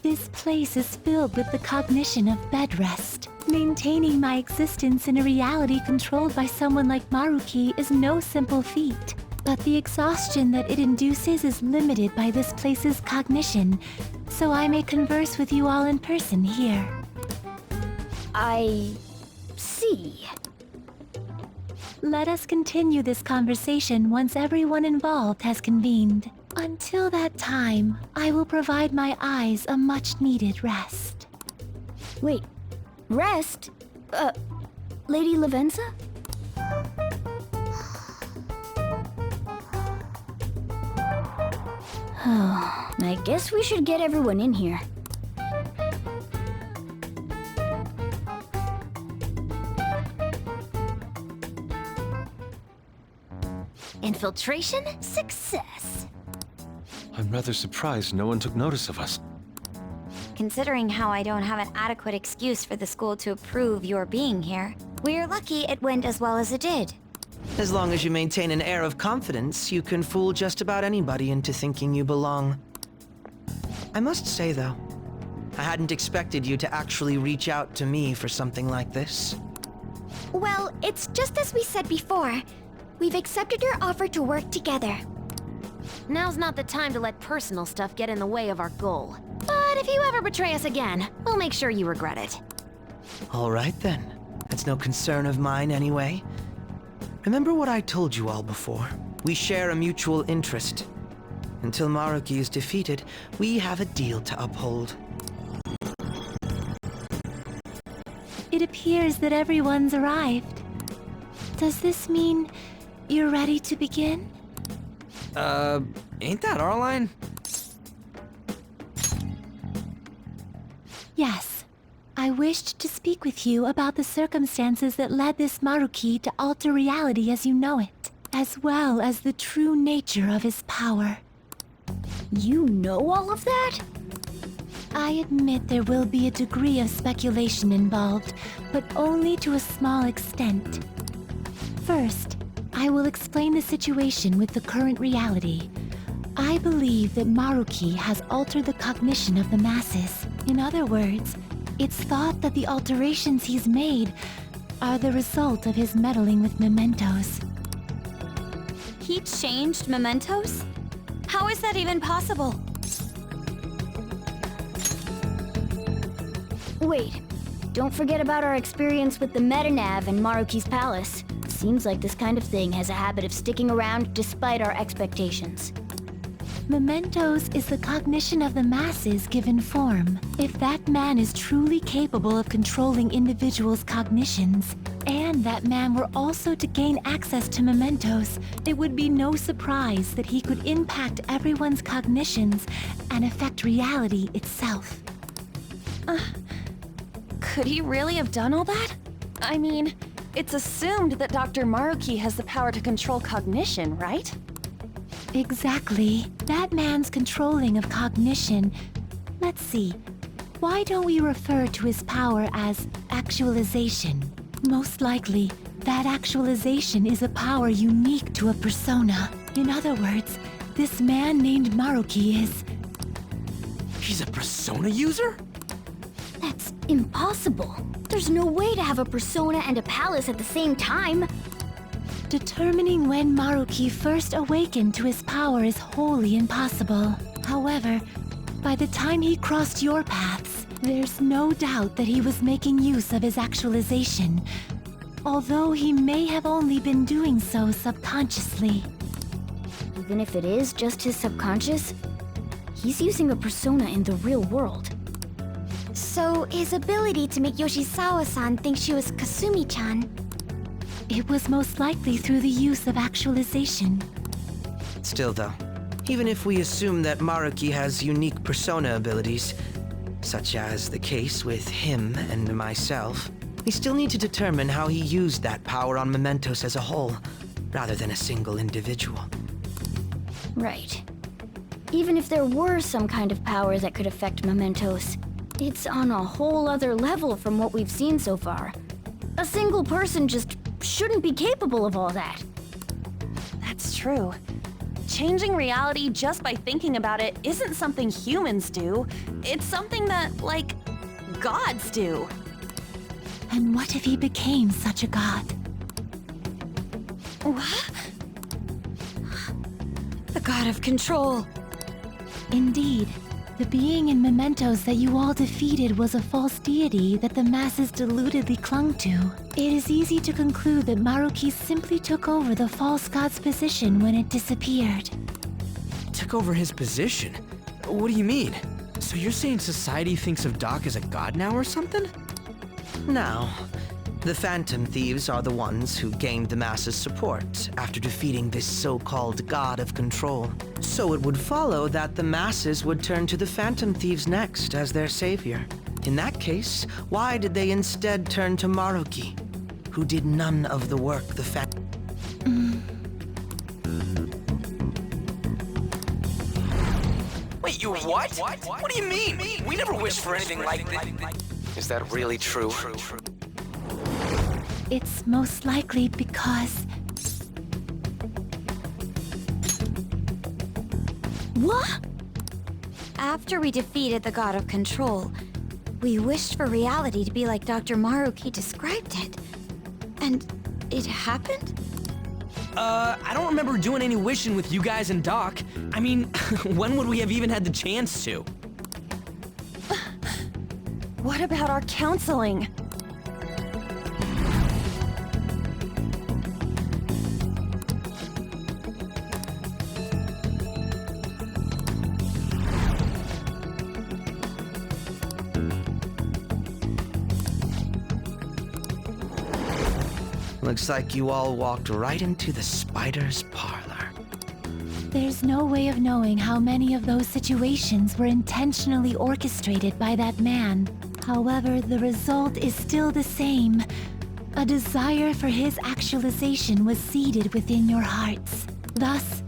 This place is filled with the cognition of bed rest. Maintaining my existence in a reality controlled by someone like Maruki is no simple feat. But the exhaustion that it induces is limited by this place's cognition, so I may converse with you all in person here. I see. Let us continue this conversation once everyone involved has convened. Until that time, I will provide my eyes a much-needed rest. Wait, rest? Lady Lavenza? I guess we should get everyone in here. Infiltration success. I'm rather surprised no one took notice of us. Considering how I don't have an adequate excuse for the school to approve your being here, we're lucky it went as well as it did. As long as you maintain an air of confidence, you can fool just about anybody into thinking you belong. I must say, though, I hadn't expected you to actually reach out to me for something like this. Well, it's just as we said before. We've accepted your offer to work together. Now's not the time to let personal stuff get in the way of our goal. But if you ever betray us again, we'll make sure you regret it. All right, then. That's no concern of mine, anyway. Remember what I told you all before. We share a mutual interest. Until Maruki is defeated, we have a deal to uphold. It appears that everyone's arrived. Does this mean you're ready to begin? Ain't that our line? Yes. I wished to speak with you about the circumstances that led this Maruki to alter reality as you know it, as well as the true nature of his power. You know all of that? I admit there will be a degree of speculation involved, but only to a small extent. First, I will explain the situation with the current reality. I believe that Maruki has altered the cognition of the masses. In other words, it's thought that the alterations he's made are the result of his meddling with mementos. He changed mementos? How is that even possible? Wait, don't forget about our experience with the Metanav in Maruki's palace. Seems like this kind of thing has a habit of sticking around despite our expectations. Mementos is the cognition of the masses given form. If that man is truly capable of controlling individuals' cognitions, and that man were also to gain access to mementos, it would be no surprise that he could impact everyone's cognitions and affect reality itself. Could he really have done all that? I mean, it's assumed that Dr. Maruki has the power to control cognition, right? Exactly. That man's controlling of cognition. Let's see. Why don't we refer to his power as actualization? Most likely, that actualization is a power unique to a persona. In other words, this man named Maruki is... He's a persona user? That's impossible. There's no way to have a persona and a palace at the same time. Determining when Maruki first awakened to his power is wholly impossible. However, by the time he crossed your paths, there's no doubt that he was making use of his actualization, although he may have only been doing so subconsciously. Even if it is just his subconscious, he's using a persona in the real world. So, his ability to make Yoshizawa-san think she was Kasumi-chan. It was most likely through the use of actualization. Still though, even if we assume that Maruki has unique persona abilities, such as the case with him and myself, we still need to determine how he used that power on mementos as a whole, rather than a single individual. Right. Even if there were some kind of power that could affect mementos, it's on a whole other level from what we've seen so far. A single person just shouldn't be capable of all that. That's true. Changing reality just by thinking about it isn't something humans do. It's something that, like, gods do. And what if he became such a god? What? The god of control. Indeed. The being in mementos that you all defeated was a false deity that the masses deludedly clung to. It is easy to conclude that Maruki simply took over the false god's position when it disappeared. Took over his position? What do you mean? So you're saying society thinks of Doc as a god now or something? Now, the Phantom Thieves are the ones who gained the masses' support after defeating this so-called god of control. So it would follow that the masses would turn to the Phantom Thieves next as their savior. In that case, why did they instead turn to Maruki, who did none of the work the Phantom... Wait, you what? What do you mean? We never wished for anything like this. Is that really true? It's most likely because... What? After we defeated the god of control, we wished for reality to be like Dr. Maruki described it. And it happened? I don't remember doing any wishing with you guys and Doc. I mean, when would we have even had the chance to? What about our counseling? Looks like you all walked right into the spider's parlor. There's no way of knowing how many of those situations were intentionally orchestrated by that man. However, the result is still the same. A desire for his actualization was seeded within your hearts. Thus,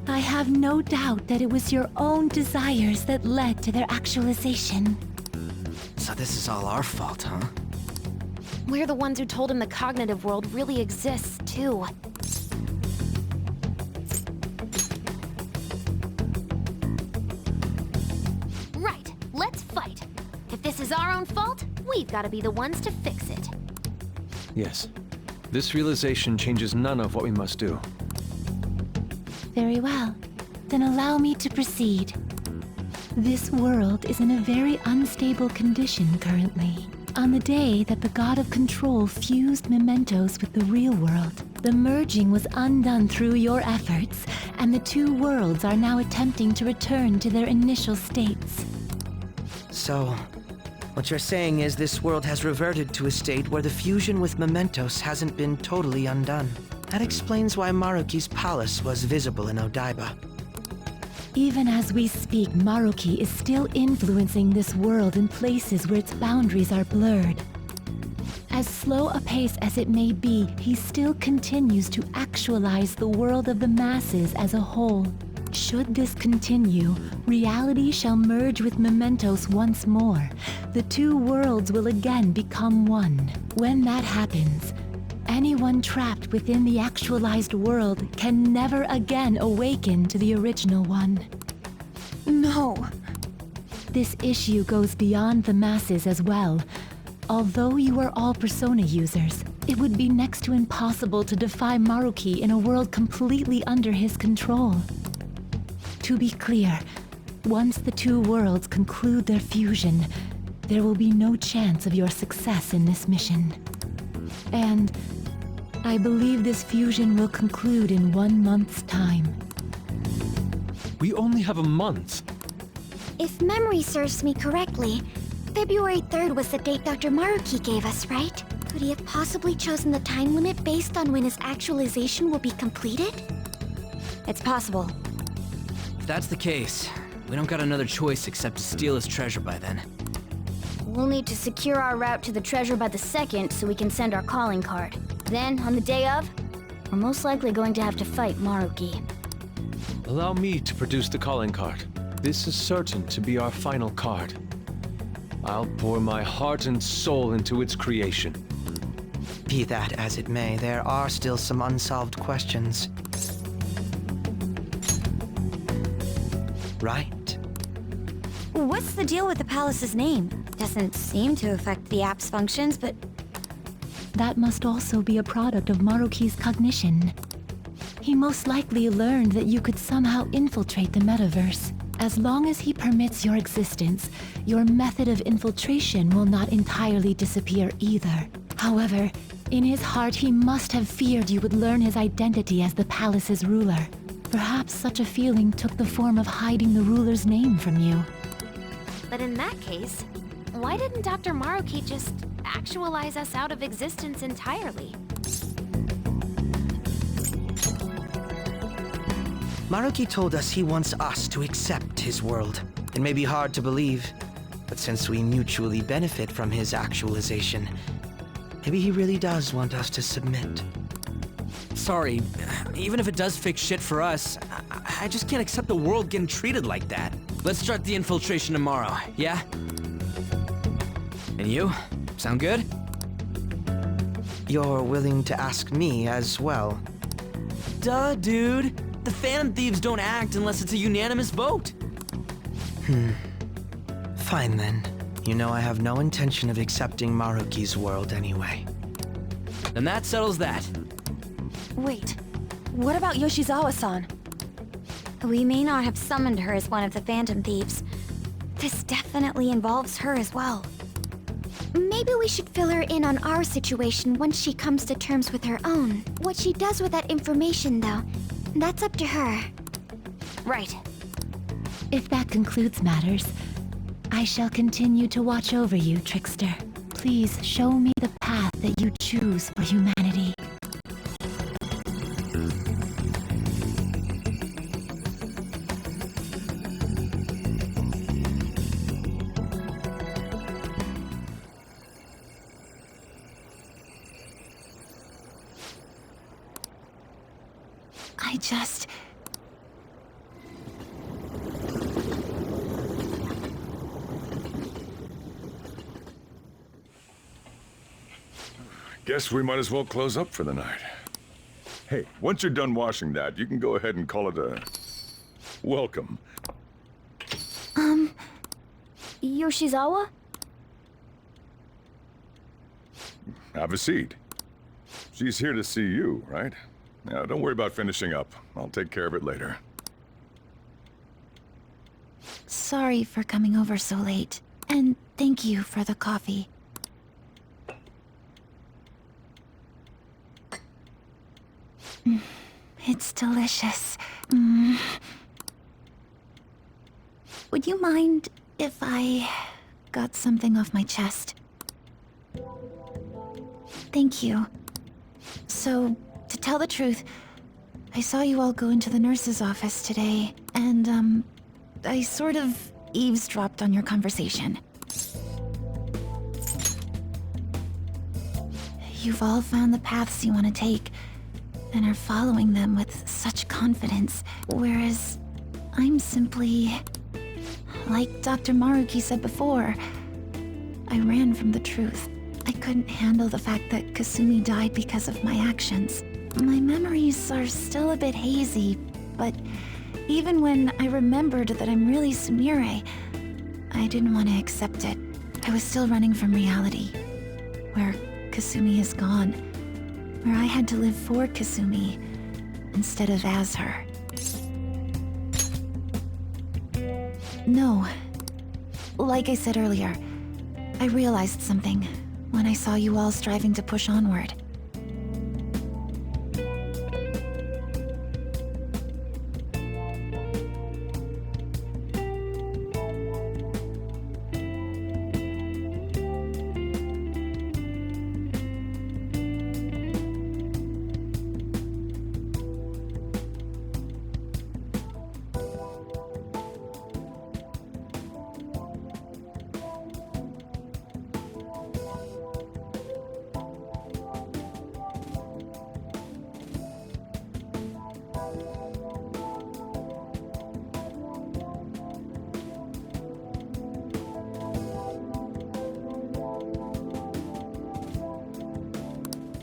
I have no doubt that it was your own desires that led to their actualization. So this is all our fault, huh? We're the ones who told him the cognitive world really exists, too. Right, let's fight. If this is our own fault, we've got to be the ones to fix it. Yes. This realization changes none of what we must do. Very well. Then allow me to proceed. This world is in a very unstable condition currently. On the day that the God of Control fused mementos with the real world, the merging was undone through your efforts, and the two worlds are now attempting to return to their initial states. So, what you're saying is this world has reverted to a state where the fusion with mementos hasn't been totally undone. That explains why Maruki's palace was visible in Odaiba. Even as we speak, Maruki is still influencing this world in places where its boundaries are blurred. As slow a pace as it may be, he still continues to actualize the world of the masses as a whole. Should this continue, reality shall merge with mementos once more. The two worlds will again become one. When that happens, anyone trapped within the actualized world can never again awaken to the original one. No. This issue goes beyond the masses as well. Although you are all Persona users, it would be next to impossible to defy Maruki in a world completely under his control. To be clear, once the two worlds conclude their fusion, there will be no chance of your success in this mission. And I believe this fusion will conclude in 1 month's time. We only have a month. If memory serves me correctly, February 3rd was the date Dr. Maruki gave us, right? Could he have possibly chosen the time limit based on when his actualization will be completed? It's possible. If that's the case, we don't got another choice except to steal his treasure by then. We'll need to secure our route to the treasure by the 2nd so we can send our calling card. Then, on the day of, we're most likely going to have to fight Maruki. Allow me to produce the calling card. This is certain to be our final card. I'll pour my heart and soul into its creation. Be that as it may, there are still some unsolved questions. Right? What's the deal with the palace's name? Doesn't seem to affect the app's functions, but... That must also be a product of Maruki's cognition. He most likely learned that you could somehow infiltrate the metaverse. As long as he permits your existence, your method of infiltration will not entirely disappear either. However, in his heart he must have feared you would learn his identity as the palace's ruler. Perhaps such a feeling took the form of hiding the ruler's name from you. But in that case, why didn't Dr. Maruki just actualize us out of existence entirely? Maruki told us he wants us to accept his world. It may be hard to believe, but since we mutually benefit from his actualization, maybe he really does want us to submit. Sorry, even if it does fix shit for us, I just can't accept the world getting treated like that. Let's start the infiltration tomorrow, yeah? And you? Sound good? You're willing to ask me as well? Duh, dude. The Phantom Thieves don't act unless it's a unanimous vote. Fine then. You know I have no intention of accepting Maruki's world anyway. Then that settles that. Wait, what about Yoshizawa-san? We may not have summoned her as one of the Phantom Thieves. This definitely involves her as well. Maybe we should fill her in on our situation once she comes to terms with her own. What she does with that information, though, that's up to her. Right. If that concludes matters, I shall continue to watch over you, Trickster. Please show me the path that you choose for humanity. I just... Guess we might as well close up for the night. Hey, once you're done washing that, you can go ahead and call it a welcome. Yoshizawa? Have a seat. She's here to see you, right? Now, don't worry about finishing up. I'll take care of it later. Sorry for coming over so late. And thank you for the coffee. It's delicious. Would you mind if I got something off my chest? Thank you. So, to tell the truth, I saw you all go into the nurse's office today, and, I sort of eavesdropped on your conversation. You've all found the paths you want to take, and are following them with such confidence, whereas I'm simply... Like Dr. Maruki said before, I ran from the truth. I couldn't handle the fact that Kasumi died because of my actions. My memories are still a bit hazy, but even when I remembered that I'm really Sumire, I didn't want to accept it. I was still running from reality, where Kasumi is gone, where I had to live for Kasumi instead of as her. No. Like I said earlier, I realized something when I saw you all striving to push onward.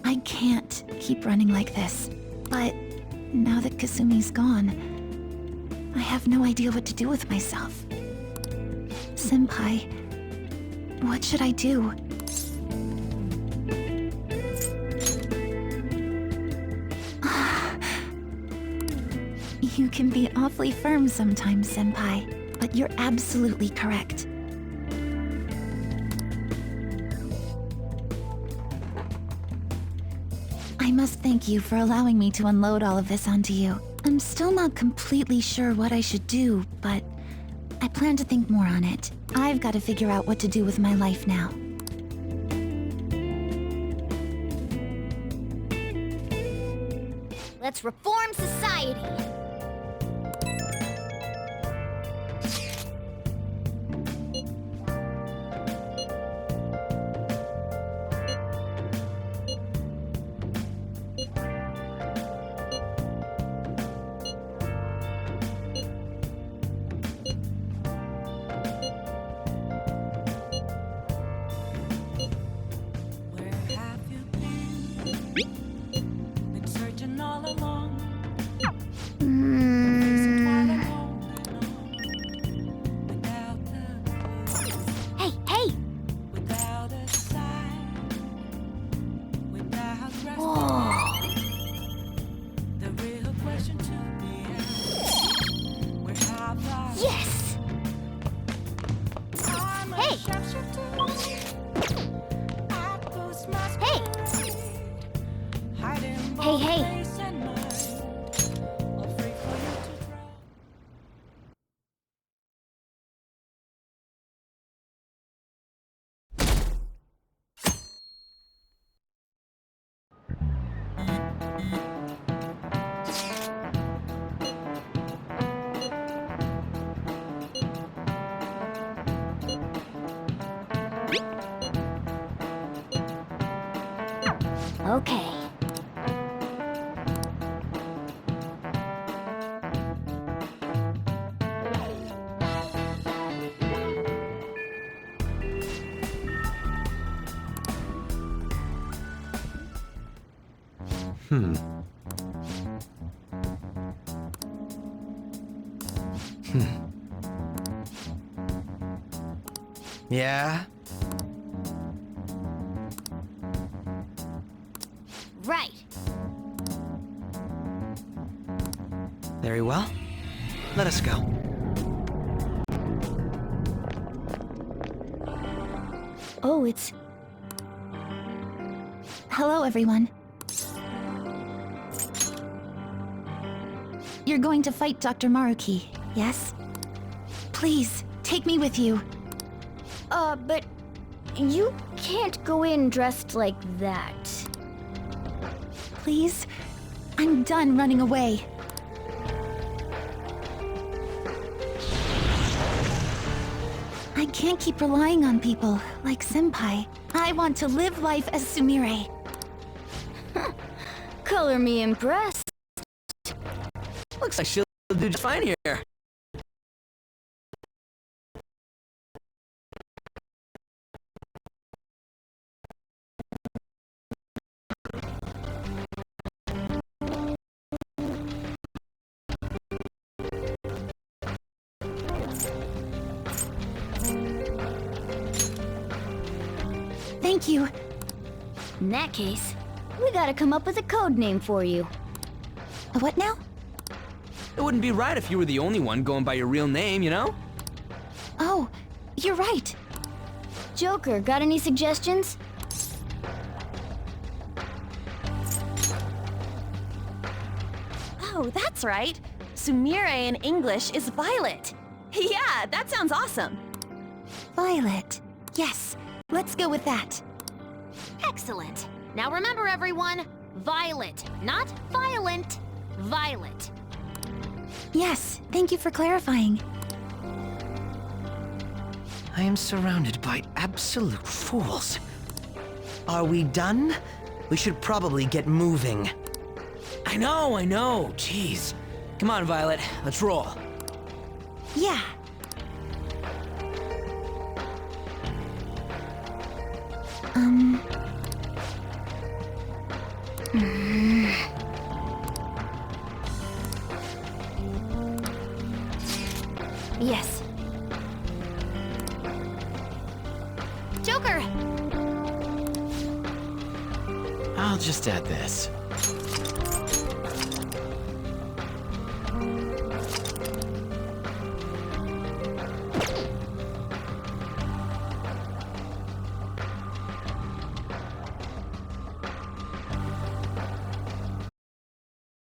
I can't keep running like this, but now that Kasumi's gone, I have no idea what to do with myself. Senpai, what should I do? You can be awfully firm sometimes, Senpai, but you're absolutely correct. I must thank you for allowing me to unload all of this onto you. I'm still not completely sure what I should do, but I plan to think more on it. I've got to figure out what to do with my life now. Let's reform society. Okay. Yeah? Right. Very well. Let us go. Oh, it's... Hello, everyone. You're going to fight Dr. Maruki, yes? Please, take me with you. But you can't go in dressed like that. Please? I'm done running away. I can't keep relying on people like Senpai. I want to live life as Sumire. Color me impressed. Looks like she'll do just fine here. Thank you. In that case, we gotta come up with a code name for you. What now? It wouldn't be right if you were the only one going by your real name, you know? Oh, you're right. Joker, got any suggestions? Oh, that's right. Sumire in English is Violet. Yeah, that sounds awesome. Violet. Yes, let's go with that. Excellent. Now remember, everyone, Violet, not violent. Violet. Yes, thank you for clarifying. I am surrounded by absolute fools. Are we done? We should probably get moving. I know. Jeez. Come on, Violet. Let's roll. Yeah. Yes. Joker! I'll just add this.